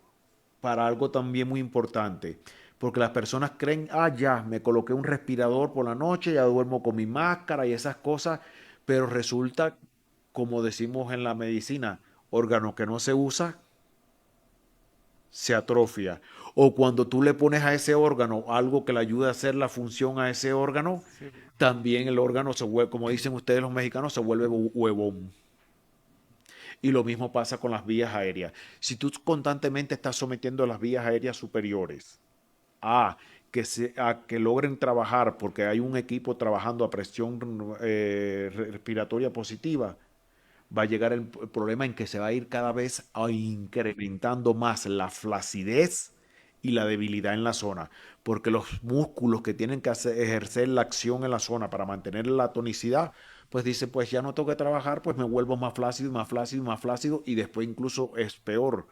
para algo también muy importante, porque las personas creen, ya, me coloqué un respirador por la noche, ya duermo con mi máscara y esas cosas, pero resulta, como decimos en la medicina, órgano que no se usa, se atrofia. O cuando tú le pones a ese órgano algo que le ayude a hacer la función a ese órgano, Sí. también el órgano se vuelve, como dicen ustedes los mexicanos, se vuelve huevón. Y lo mismo pasa con las vías aéreas. Si tú constantemente estás sometiendo las vías aéreas superiores a a que logren trabajar porque hay un equipo trabajando a presión respiratoria positiva, va a llegar el problema en que se va a ir cada vez incrementando más la flacidez y la debilidad en la zona, porque los músculos que tienen que ejercer la acción en la zona para mantener la tonicidad, pues dice, pues ya no tengo que trabajar, pues me vuelvo más flácido, más flácido, más flácido y después incluso es peor,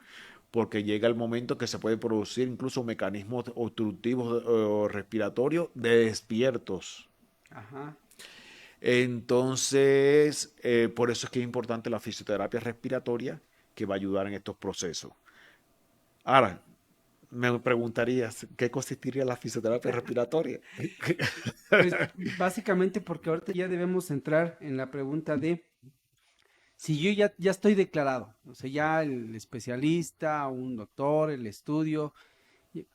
porque llega el momento que se puede producir incluso mecanismos obstructivos o respiratorios despiertos. Ajá. Entonces, por eso es que es importante la fisioterapia respiratoria que va a ayudar en estos procesos. Ahora, me preguntarías, ¿qué consistiría la fisioterapia respiratoria? Pues básicamente porque ahorita ya debemos entrar en la pregunta de si yo ya estoy declarado, o sea, ya el especialista, un doctor, el estudio, y,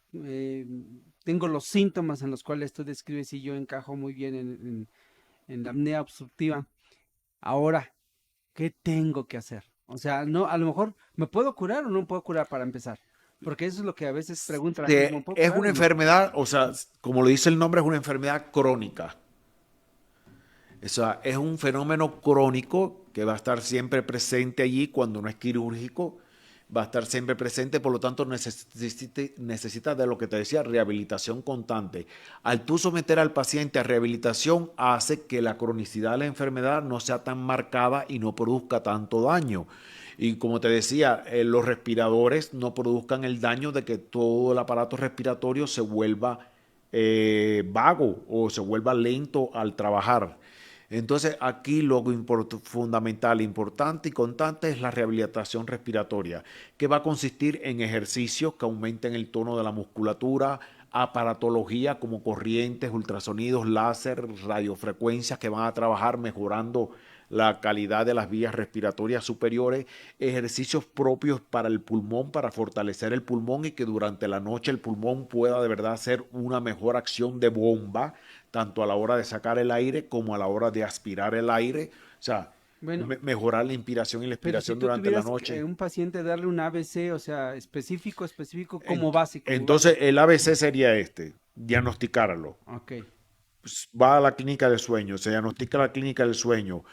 tengo los síntomas en los cuales tú describes y yo encajo muy bien en la apnea obstructiva. Ahora, ¿qué tengo que hacer? O sea, no, a lo mejor me puedo curar o no puedo curar para empezar. Porque eso es lo que a veces pregunta la gente, ¿me puedo Es curar una o no? enfermedad, o sea, como lo dice el nombre, es una enfermedad crónica. O sea, es un fenómeno crónico que va a estar siempre presente allí cuando no es quirúrgico, va a estar siempre presente, por lo tanto necesita de lo que te decía, rehabilitación constante. Al tú someter al paciente a rehabilitación hace que la cronicidad de la enfermedad no sea tan marcada y no produzca tanto daño. Y como te decía, los respiradores no produzcan el daño de que todo el aparato respiratorio se vuelva vago o se vuelva lento al trabajar. Entonces aquí lo fundamental, importante y constante es la rehabilitación respiratoria, que va a consistir en ejercicios que aumenten el tono de la musculatura, aparatología como corrientes, ultrasonidos, láser, radiofrecuencias que van a trabajar mejorando la calidad de las vías respiratorias superiores, ejercicios propios para el pulmón, para fortalecer el pulmón y que durante la noche el pulmón pueda de verdad hacer una mejor acción de bomba, tanto a la hora de sacar el aire como a la hora de aspirar el aire. O sea, Bueno, mejorar la inspiración y la pero si expiración tú durante la tuvieras noche. un paciente darle un ABC, o sea, específico como básico, muy Entonces, básico. el ABC sería este, diagnosticarlo. Ok. Pues, va a la clínica del sueño, se diagnostica la clínica del sueño,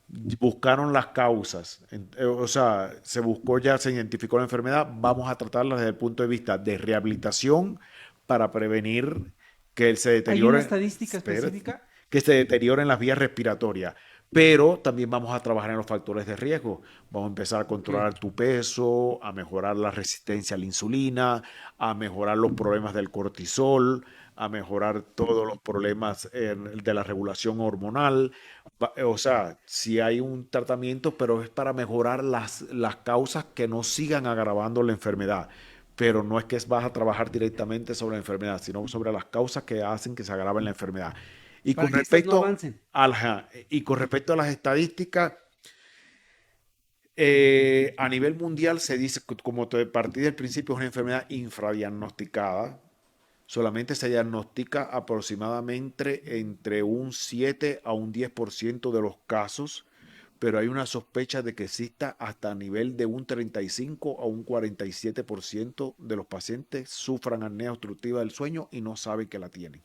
buscaron las causas, o sea, se buscó ya, se identificó la enfermedad, vamos a tratarla desde el punto de vista de rehabilitación para prevenir que se ¿Hay una deteriore, estadística específica? que se deterioren las vías respiratorias. Pero también vamos a trabajar en los factores de riesgo. Vamos a empezar a Ok. controlar tu peso, a mejorar la resistencia a la insulina, a mejorar los problemas del cortisol, a mejorar todos los problemas de la regulación hormonal. O sea, si hay un tratamiento, pero es para mejorar las causas que no sigan agravando la enfermedad. Pero no es que vas a trabajar directamente sobre la enfermedad, sino sobre las causas que hacen que se agrave la enfermedad. Y Para con que estas no respecto avancen. y con respecto a las estadísticas, a nivel mundial se dice, como te partí del principio, es una enfermedad infradiagnosticada. Solamente se diagnostica aproximadamente entre un 7 a un 10% de los casos, pero hay una sospecha de que exista hasta a nivel de un 35 a un 47% de los pacientes sufran apnea obstructiva del sueño y no saben que la tienen.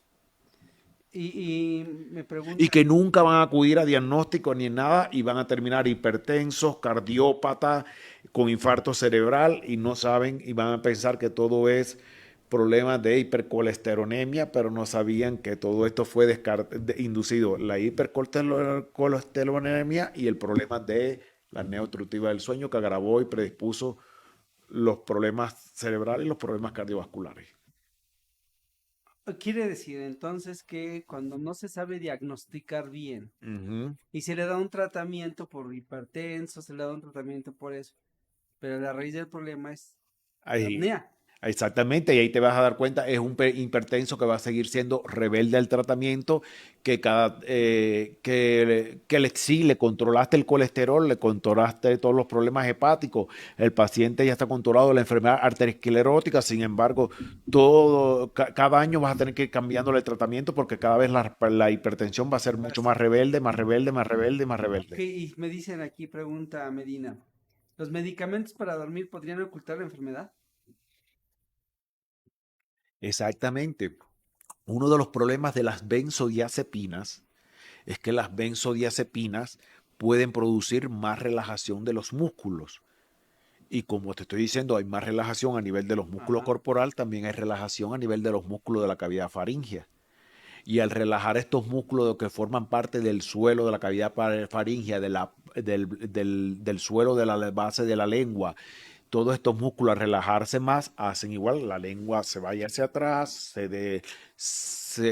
Y me Y pregunta, que nunca van a acudir a diagnóstico ni en nada y van a terminar hipertensos, cardiópatas, con infarto cerebral y no saben y van a pensar que todo es problemas de hipercolesterolemia, pero no sabían que todo esto fue inducido, la hipercolesterolemia y el problema de la apnea obstructiva del sueño que agravó y predispuso los problemas cerebrales y los problemas cardiovasculares. Quiere decir entonces que cuando no se sabe diagnosticar bien Ujú. y se le da un tratamiento por hipertenso, se le da un tratamiento por eso, pero la raíz del problema es la Ahí, apnea. exactamente, y ahí te vas a dar cuenta, es un hipertenso que va a seguir siendo rebelde al tratamiento, sí le controlaste el colesterol, le controlaste todos los problemas hepáticos, el paciente ya está controlado de la enfermedad arteriosclerótica, sin embargo, cada año vas a tener que ir cambiándole el tratamiento porque cada vez la hipertensión va a ser mucho Vas- más rebelde, más rebelde, más rebelde, más Ok, rebelde. y me dicen aquí, pregunta Medina, ¿los medicamentos para dormir podrían ocultar la enfermedad? Exactamente. Uno de los problemas de las benzodiazepinas es que las benzodiazepinas pueden producir más relajación de los músculos. Y como te estoy diciendo, hay más relajación a nivel de los músculos Ajá. corporal, también hay relajación a nivel de los músculos de la cavidad faríngea. Y al relajar estos músculos que forman parte del suelo de la cavidad faríngea, del suelo de la base de la lengua, todos estos músculos al relajarse más hacen igual, la lengua se vaya hacia atrás,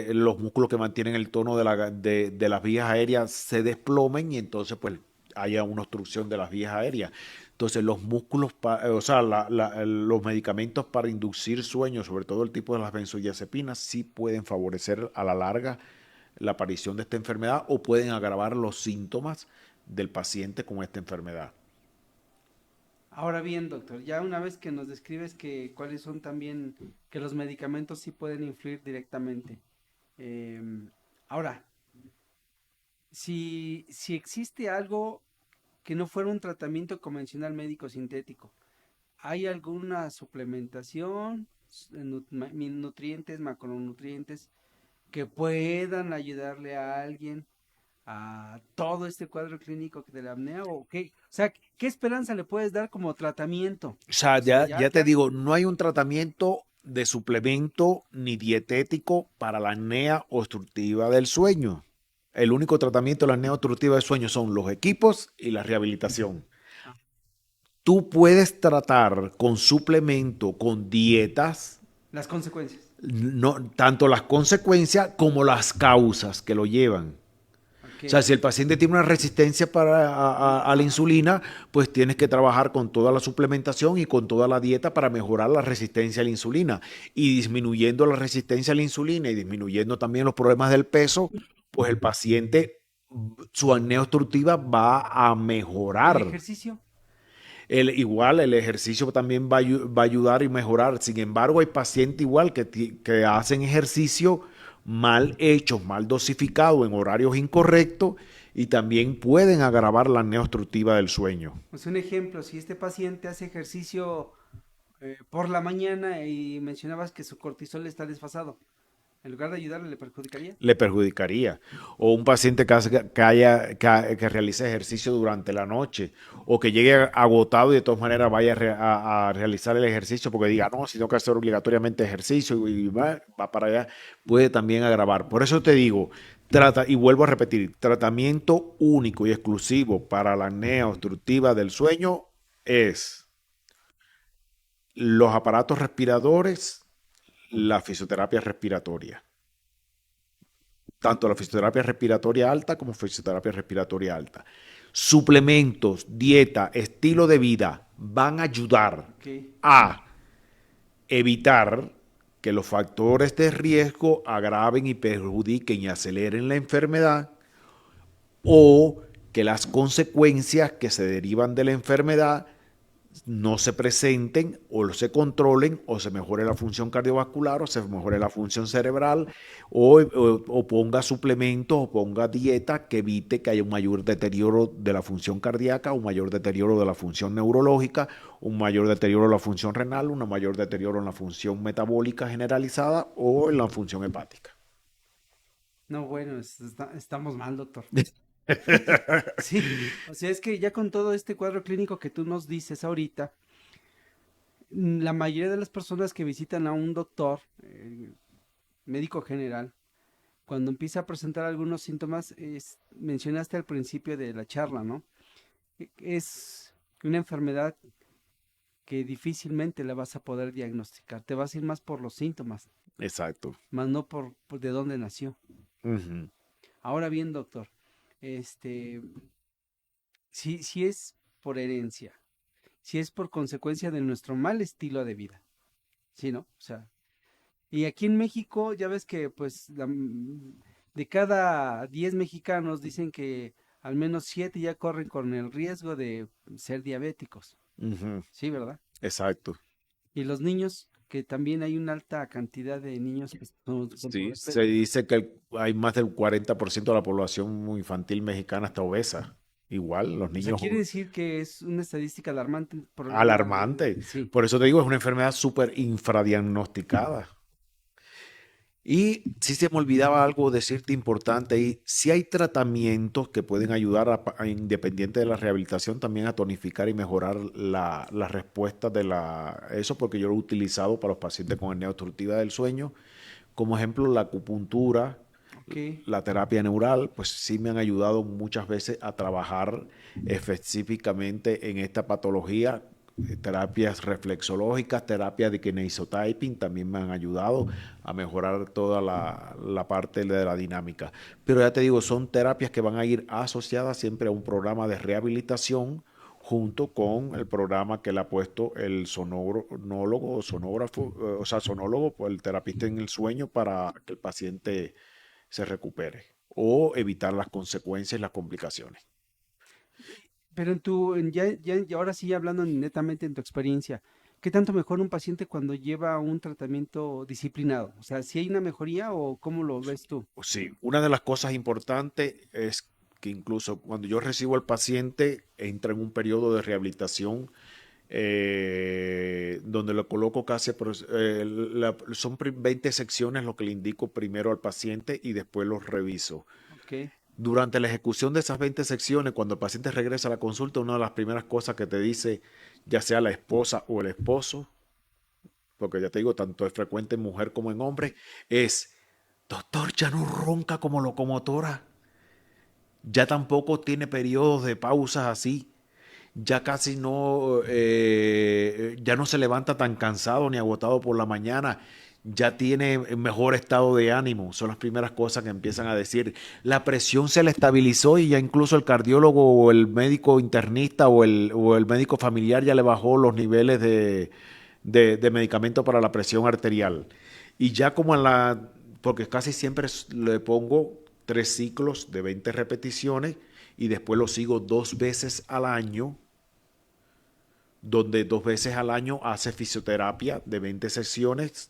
los músculos que mantienen el tono de las vías aéreas se desplomen y entonces pues haya una obstrucción de las vías aéreas. Entonces los músculos, o sea, los medicamentos para inducir sueño, sobre todo el tipo de las benzodiazepinas, sí pueden favorecer a la larga la aparición de esta enfermedad o pueden agravar los síntomas del paciente con esta enfermedad. Ahora bien, doctor, ya una vez que nos describes que cuáles son también, que los medicamentos sí pueden influir directamente. Ahora, si existe algo que no fuera un tratamiento convencional médico sintético, ¿hay alguna suplementación, nutrientes, macronutrientes que puedan ayudarle a alguien a todo este cuadro clínico de la apnea? ¿O qué? O sea, ¿qué esperanza le puedes dar como tratamiento? O sea, O sea, ya te digo, no hay un tratamiento de suplemento ni dietético para la apnea obstructiva del sueño. El único tratamiento de la apnea obstructiva del sueño son los equipos y la rehabilitación. ah, Tú puedes tratar con suplemento, con dietas, las consecuencias. no, tanto las consecuencias como las causas que lo llevan. Ok. O sea, si el paciente tiene una resistencia a la Ajá. insulina, pues tienes que trabajar con toda la suplementación y con toda la dieta para mejorar la resistencia a la insulina. Y disminuyendo la resistencia a la insulina y disminuyendo también los problemas del peso, pues el paciente, su apnea obstructiva va a ¿El mejorar. ejercicio? Igual el ejercicio también va a ayudar y mejorar. Sin embargo, hay pacientes igual que hacen ejercicio mal hecho, mal dosificado, en horarios incorrectos y también pueden agravar la apnea obstructiva del sueño. Pues un ejemplo, si este paciente hace ejercicio por la mañana y mencionabas que su cortisol está desfasado, en lugar de ayudarle, le perjudicaría. Le perjudicaría. O un paciente que realice ejercicio durante la noche o que llegue agotado y de todas maneras vaya a realizar el ejercicio porque diga, no, si tengo que hacer obligatoriamente ejercicio y va para allá, puede también agravar. Por eso te digo, y vuelvo a repetir, tratamiento único y exclusivo para la apnea obstructiva del sueño es los aparatos respiradores, la fisioterapia respiratoria. Tanto la fisioterapia respiratoria alta como fisioterapia respiratoria alta. Suplementos, dieta, estilo de vida van a ayudar Ok. a evitar que los factores de riesgo agraven y perjudiquen y aceleren la enfermedad o que las consecuencias que se derivan de la enfermedad no se presenten o se controlen o se mejore la función cardiovascular o se mejore la función cerebral o ponga suplementos o ponga dieta que evite que haya un mayor deterioro de la función cardíaca, un mayor deterioro de la función neurológica, un mayor deterioro de la función renal, un mayor deterioro en la función metabólica generalizada o en la función hepática. No, bueno, estamos mal, doctor. Sí, o sea, es que ya con todo este cuadro clínico que tú nos dices ahorita, La mayoría de las personas que visitan a un doctor, médico general, cuando empieza a presentar algunos síntomas, mencionaste al principio de la charla, ¿no? Es una enfermedad que difícilmente la vas a poder diagnosticar. Te vas a ir más por los síntomas, Exacto. más no por de dónde nació. Ujú. Ahora bien, doctor, este, si es por herencia, si es por consecuencia de nuestro mal estilo de vida, ¿sí, no? O sea, y aquí en México ya ves que pues de cada 10 mexicanos dicen que al menos 7 ya corren con el riesgo de ser diabéticos, Ujú. ¿sí, verdad? Exacto. Y los niños, que también hay una alta cantidad de niños que son con Sí, se sobrepeso. dice que hay más del 40% de la población infantil mexicana está obesa. Igual, los O sea, niños quiere decir que es una estadística alarmante, un problema, alarmante. sí. Por eso te digo, es una enfermedad súper infradiagnosticada. Y si se me olvidaba algo decirte importante, y si hay tratamientos que pueden ayudar, independiente de la rehabilitación, también a tonificar y mejorar la respuesta de eso, porque yo lo he utilizado para los pacientes con hernia obstructiva del sueño. Como ejemplo, la acupuntura, Ok. la terapia neural, pues sí me han ayudado muchas veces a trabajar específicamente en esta patología. Terapias reflexológicas, terapias de kinesiotaping también me han ayudado a mejorar toda la parte de la dinámica. Pero ya te digo, son terapias que van a ir asociadas siempre a un programa de rehabilitación junto con el programa que le ha puesto el sonólogo o sonógrafo, o sea, sonólogo, pues el terapista en el sueño para que el paciente se recupere o evitar las consecuencias y las complicaciones. Pero ya ahora sí hablando netamente en tu experiencia, ¿qué tanto mejora un paciente cuando lleva un tratamiento disciplinado? O sea, ¿si hay una mejoría o cómo lo ves tú? Sí, una de las cosas importantes es que incluso cuando yo recibo al paciente, entra en un periodo de rehabilitación donde lo coloco casi, son 20 secciones lo que le indico primero al paciente y después los reviso. Ok. Durante la ejecución de esas 20 secciones, cuando el paciente regresa a la consulta, una de las primeras cosas que te dice, ya sea la esposa o el esposo, porque ya te digo, tanto es frecuente en mujer como en hombre, es, doctor, ya no ronca como locomotora, ya tampoco tiene periodos de pausas así, ya casi no, ya no se levanta tan cansado ni agotado por la mañana, ya tiene mejor estado de ánimo. Son las primeras cosas que empiezan a decir. La presión se le estabilizó y ya incluso el cardiólogo o el médico internista o el médico familiar ya le bajó los niveles de medicamento para la presión arterial. Y ya como porque casi siempre le pongo 3 ciclos de 20 repeticiones y después lo sigo 2 veces al año, donde 2 veces al año hace fisioterapia de 20 sesiones.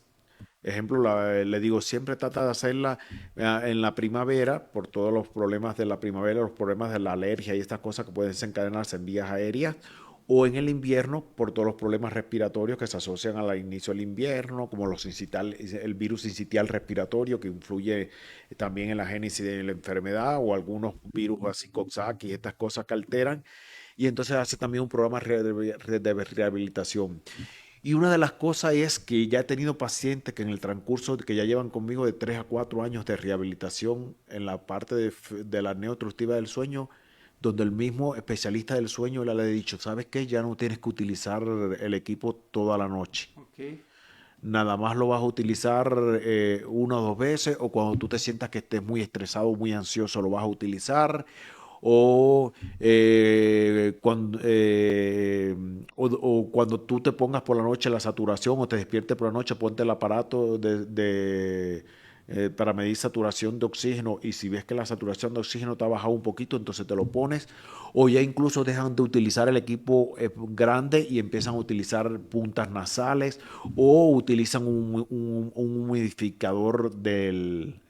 Ejemplo, le digo, siempre trata de hacerla en la primavera por todos los problemas de la primavera, los problemas de la alergia y estas cosas que pueden desencadenarse en vías aéreas, o en el invierno por todos los problemas respiratorios que se asocian al inicio del invierno, como el virus incitial respiratorio que influye también en la génesis de la enfermedad, o algunos virus así, Coxsackie y estas cosas que alteran. Y entonces hace también un programa de rehabilitación. Y una de las cosas es que ya he tenido pacientes que en el transcurso que ya llevan conmigo de 3 a 4 años de rehabilitación en la parte de la apnea obstructiva del sueño, donde el mismo especialista del sueño le ha dicho, ¿sabes qué? Ya no tienes que utilizar el equipo toda la noche. Ok. Nada más lo vas a utilizar 1 o 2 veces, o cuando tú te sientas que estés muy estresado, muy ansioso, lo vas a utilizar, o, o cuando tú te pongas por la noche la saturación o te despiertes por la noche, ponte el aparato para medir saturación de oxígeno, y si ves que la saturación de oxígeno te ha bajado un poquito, entonces te lo pones, o ya incluso dejan de utilizar el equipo grande y empiezan a utilizar puntas nasales, o utilizan un humidificador del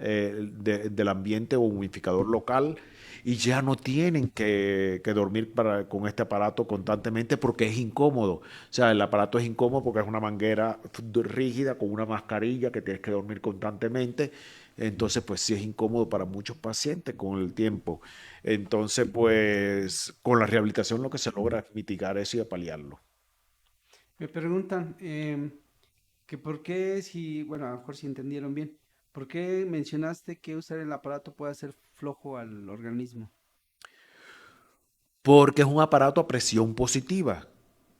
ambiente o humidificador local, y ya no tienen que dormir con este aparato constantemente porque es incómodo. O sea, el aparato es incómodo porque es una manguera rígida con una mascarilla que tienes que dormir constantemente. Entonces, pues sí es incómodo para muchos pacientes con el tiempo. Entonces, pues con la rehabilitación lo que se logra es mitigar eso y apalearlo. Me preguntan que por qué, si, bueno, a lo mejor si entendieron bien, ¿por qué mencionaste que usar el aparato puede hacer flojo al organismo? Porque es un aparato a presión positiva.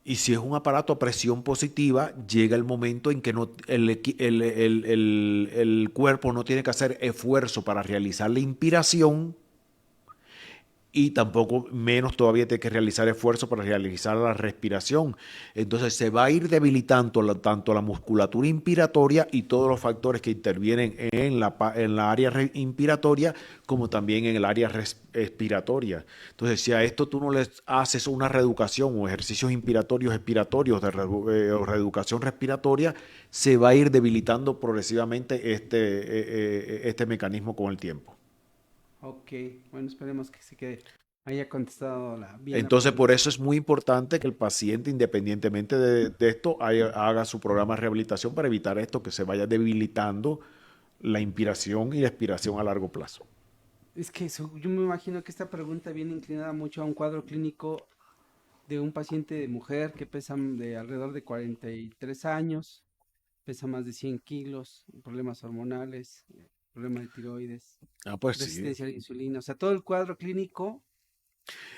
Y si es un aparato a presión positiva, llega el momento en que no, el cuerpo no tiene que hacer esfuerzo para realizar la inspiración y tampoco menos todavía tiene que realizar esfuerzo para realizar la respiración. Entonces se va a ir debilitando tanto la musculatura inspiratoria y todos los factores que intervienen en la área inspiratoria como también en el área expiratoria. Entonces si a esto tú no le haces una reeducación o ejercicios inspiratorios, expiratorios o reeducación respiratoria, se va a ir debilitando progresivamente este mecanismo con el tiempo. Ok, bueno, esperemos que se quede, haya contestado bien la Entonces, por pregunta. eso es muy importante que el paciente, independientemente de esto, haga su programa de rehabilitación para evitar esto, que se vaya debilitando la inspiración y la expiración a largo plazo. Es que yo me imagino que esta pregunta viene inclinada mucho a un cuadro clínico de un paciente de mujer que pesa de alrededor de 43 años, pesa más de 100 kilos, problemas hormonales, problema de tiroides, Ah, pues sí. resistencia a la insulina, o sea, todo el cuadro clínico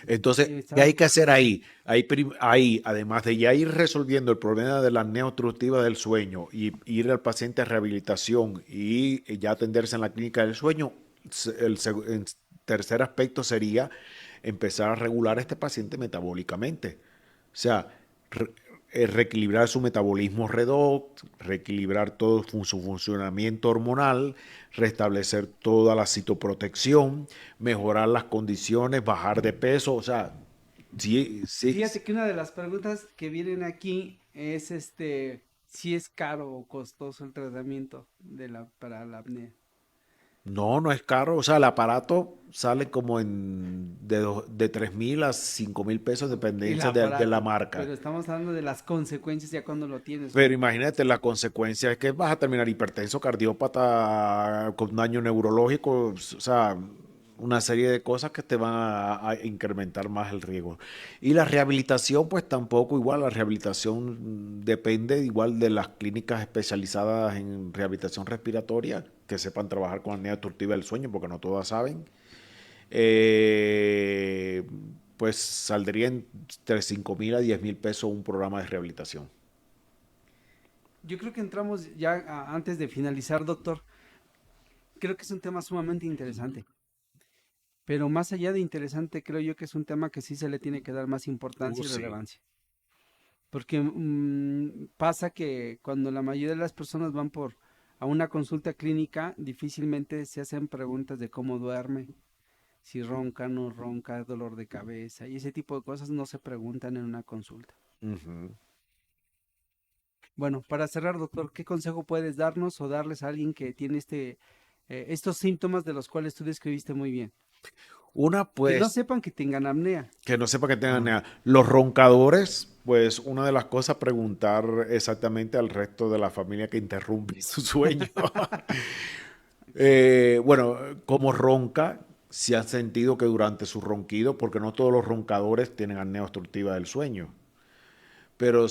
Entonces, ¿qué está hay que hacer ahí? Ahí, además de ya ir resolviendo el problema de la apnea obstructiva del sueño y ir al paciente a rehabilitación y ya atenderse en la clínica del sueño, el tercer aspecto sería empezar a regular a este paciente metabólicamente. O sea, re- reequilibrar su metabolismo redox, reequilibrar todo su funcionamiento hormonal, restablecer toda la citoprotección, mejorar las condiciones, bajar de peso, o sea, sí, sí, Fíjate que una de las preguntas que vienen aquí es si es caro o costoso el tratamiento para la apnea. no, no es caro, o sea, el aparato sale como de 3,000 a 5,000 pesos, El dependencia de la aparato, marca. pero estamos hablando de las consecuencias ya cuando lo tienes, Pero un imagínate, la consecuencia es que vas a terminar hipertenso, cardiópata, con daño neurológico, o sea, una serie de cosas que te van a incrementar más el riesgo. Y la rehabilitación, pues tampoco igual, la rehabilitación depende igual de las clínicas especializadas en rehabilitación respiratoria, que sepan trabajar con apnea obstructiva del sueño, porque no todas saben. Eh, pues saldría entre 5,000 a 10,000 pesos un programa de rehabilitación. Yo creo que entramos ya antes de finalizar, doctor. Creo que es un tema sumamente interesante, pero más allá de interesante, creo yo que es un tema que sí se le tiene que dar más importancia y Sí. relevancia. Porque pasa que cuando la mayoría de las personas van a una consulta clínica, difícilmente se hacen preguntas de cómo duerme, si ronca, no ronca, dolor de cabeza, y ese tipo de cosas no se preguntan en una consulta. Ujú. Bueno, para cerrar, doctor, ¿qué consejo puedes darnos o darles a alguien que tiene estos síntomas de los cuales tú describiste muy bien? Una, Que no pues, sepan que tengan apnea. que no sepa que tengan Ajá. nada. Los roncadores, pues, una de las cosas, preguntar exactamente al resto de la familia que interrumpe su sueño. Bueno, como ronca, si han sentido que durante su ronquido, porque no todos los roncadores tienen apnea obstructiva del sueño, pero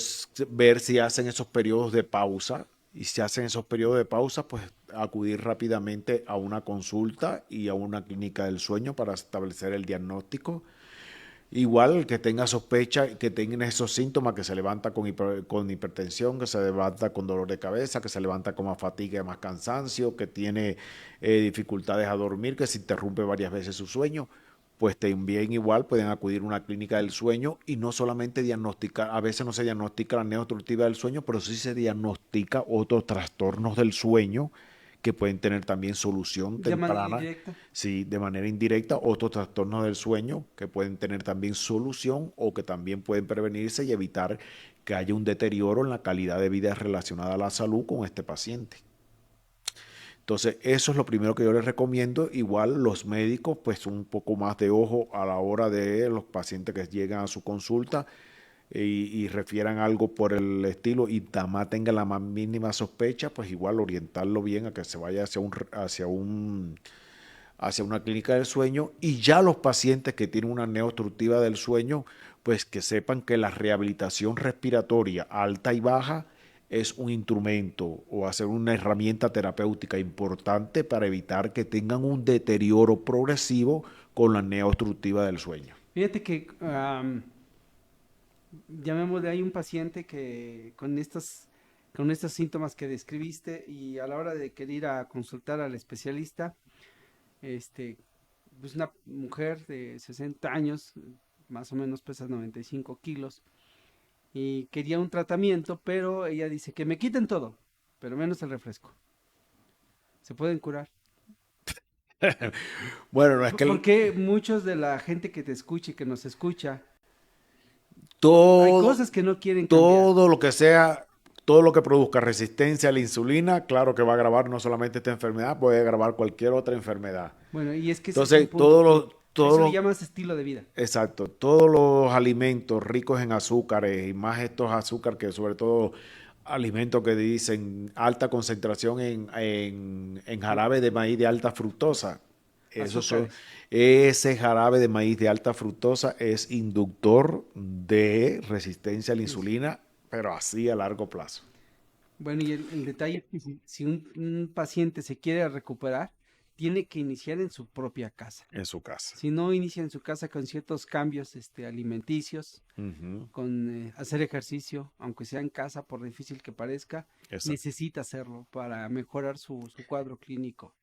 ver si hacen esos periodos de pausa y si hacen esos periodos de pausa, pues acudir rápidamente a una consulta y a una clínica del sueño para establecer el diagnóstico. Igual que tenga sospecha, que tenga esos síntomas, que se levanta con hipertensión, que se levanta con dolor de cabeza, que se levanta con más fatiga, más cansancio, que tiene dificultades a dormir, que se interrumpe varias veces su sueño, pues también igual pueden acudir a una clínica del sueño y no solamente diagnosticar, a veces no se diagnostica la apnea obstructiva del sueño, pero sí se diagnostica otros trastornos del sueño que pueden tener también solución De manera temprana, indirecta. sí, de manera indirecta, otros trastornos del sueño que pueden tener también solución o que también pueden prevenirse y evitar que haya un deterioro en la calidad de vida relacionada a la salud con este paciente. Entonces, eso es lo primero que yo les recomiendo. Igual los médicos, pues un poco más de ojo a la hora de los pacientes que llegan a su consulta y refieran algo por el estilo y tamás tenga la más mínima sospecha, pues igual orientarlo bien a que se vaya hacia una clínica del sueño y ya los pacientes que tienen una apnea obstructiva del sueño, pues que sepan que la rehabilitación respiratoria alta y baja es un instrumento o hacer una herramienta terapéutica importante para evitar que tengan un deterioro progresivo con la apnea obstructiva del sueño. Fíjate que llamémosle, hay un paciente que con estos síntomas que describiste y a la hora de querer ir a consultar al especialista, este, pues una mujer de 60 años, más o menos pesa 95 kilos, y quería un tratamiento, pero ella dice que me quiten todo, pero menos el refresco. Se pueden curar. Bueno, no es que Porque muchos de la gente que te escucha y que nos escucha, hay todo, cosas que no quieren cambiar. todo lo que sea, todo lo que produzca resistencia a la insulina, claro que va a agravar no solamente esta enfermedad, puede agravar cualquier otra enfermedad. Bueno, y es que ese es un Entonces, punto que a eso le los, llamas estilo de vida. exacto, todos los alimentos ricos en azúcares y más estos azúcares que sobre todo alimentos que dicen alta concentración en jarabe de maíz de alta fructosa. Esos son, Azúcares. ese jarabe de maíz de alta fructosa es inductor de resistencia a la Es- insulina, pero así a largo plazo, Bueno, y el detalle es que si un paciente se quiere recuperar, tiene que iniciar en su propia casa. en su casa. Si no inicia en su casa con ciertos cambios alimenticios, Ujú, con hacer ejercicio, aunque sea en casa, por difícil que parezca, exacto. necesita hacerlo para mejorar su cuadro clínico.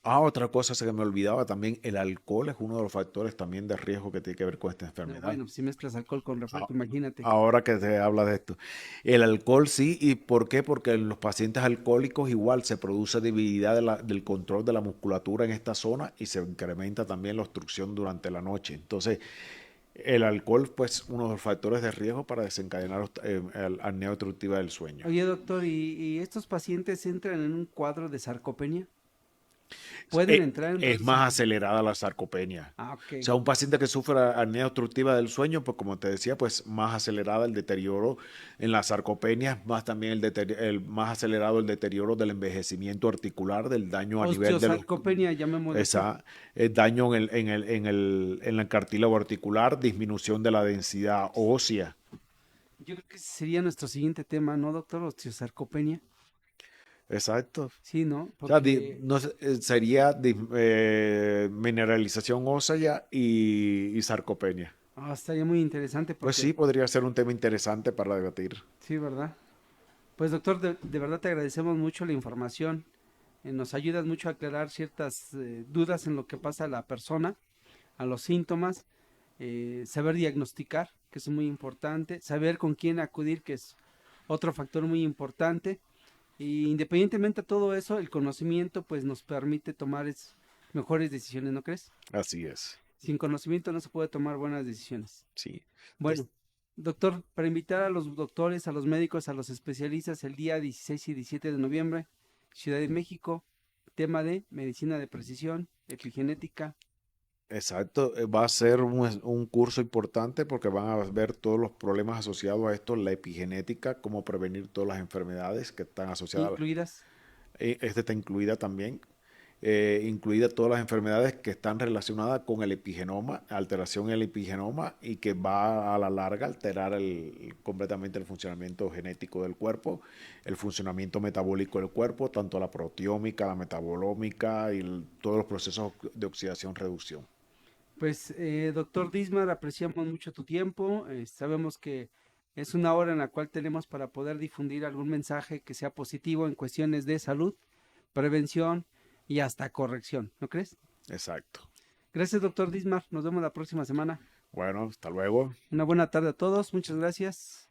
Otra cosa que me olvidaba también, el alcohol es uno de los factores también de riesgo que tiene que ver con esta No, enfermedad. bueno, si mezclas alcohol con A- refresco, imagínate. Ahora que se habla de esto. El alcohol sí, ¿y por qué? Porque en los pacientes alcohólicos igual se produce debilidad del control de la musculatura en esta zona y se incrementa también la obstrucción durante la noche. Entonces, el alcohol, pues, uno de los factores de riesgo para desencadenar apnea obstructiva del sueño. Oye, doctor, ¿y estos pacientes entran en un cuadro de sarcopenia? ¿Pueden entrar en un Es cuadro de más sarcopenia? acelerada la sarcopenia. Ah, ok. O sea, un paciente que sufre apnea obstructiva del sueño, pues como te decía, pues más acelerada el deterioro en la sarcopenia, más también más acelerado el deterioro del envejecimiento articular, del daño a nivel de los, Osteosarcopenia, llamémosle así. el daño en el cartílago articular, disminución de la densidad ósea. Yo creo que ese sería nuestro siguiente tema, ¿no, doctor? Osteosarcopenia. Exacto. Sí, ¿no? O sea, Porque no sería mineralización ósea y sarcopenia. estaría muy interesante Pues porque, sí, podría ser un tema interesante para debatir. sí, ¿verdad? Pues, doctor, de verdad te agradecemos mucho la información. Nos ayudas mucho a aclarar ciertas dudas en lo que pasa a la persona, a los síntomas, saber diagnosticar, que es muy importante, saber con quién acudir, que es otro factor muy importante. Y independientemente de todo eso, el conocimiento pues nos permite tomar mejores decisiones, ¿no crees? Así es. Sin conocimiento no se puede tomar buenas decisiones. Sí. Bueno, doctor, para invitar a los doctores, a los médicos, a los especialistas el día 16 y 17 de noviembre, Ciudad de México, tema de medicina de precisión, epigenética. Exacto. Va a ser un curso importante porque van a ver todos los problemas asociados a esto, la epigenética, cómo prevenir todas las enfermedades que están asociadas. Incluidas. Esta está incluida también. Incluida todas las enfermedades que están relacionadas con el epigenoma, alteración en el epigenoma y que va a la larga a alterar completamente el funcionamiento genético del cuerpo, el funcionamiento metabólico del cuerpo, tanto la proteómica, la metabolómica y todos los procesos de oxidación-reducción. Pues, doctor Dismar, apreciamos mucho tu tiempo. Sabemos que es una hora en la cual tenemos para poder difundir algún mensaje que sea positivo en cuestiones de salud, prevención y hasta corrección, ¿no crees? Exacto. Gracias, doctor Dismar. Nos vemos la próxima semana. Bueno, hasta luego. Una buena tarde a todos. Muchas gracias.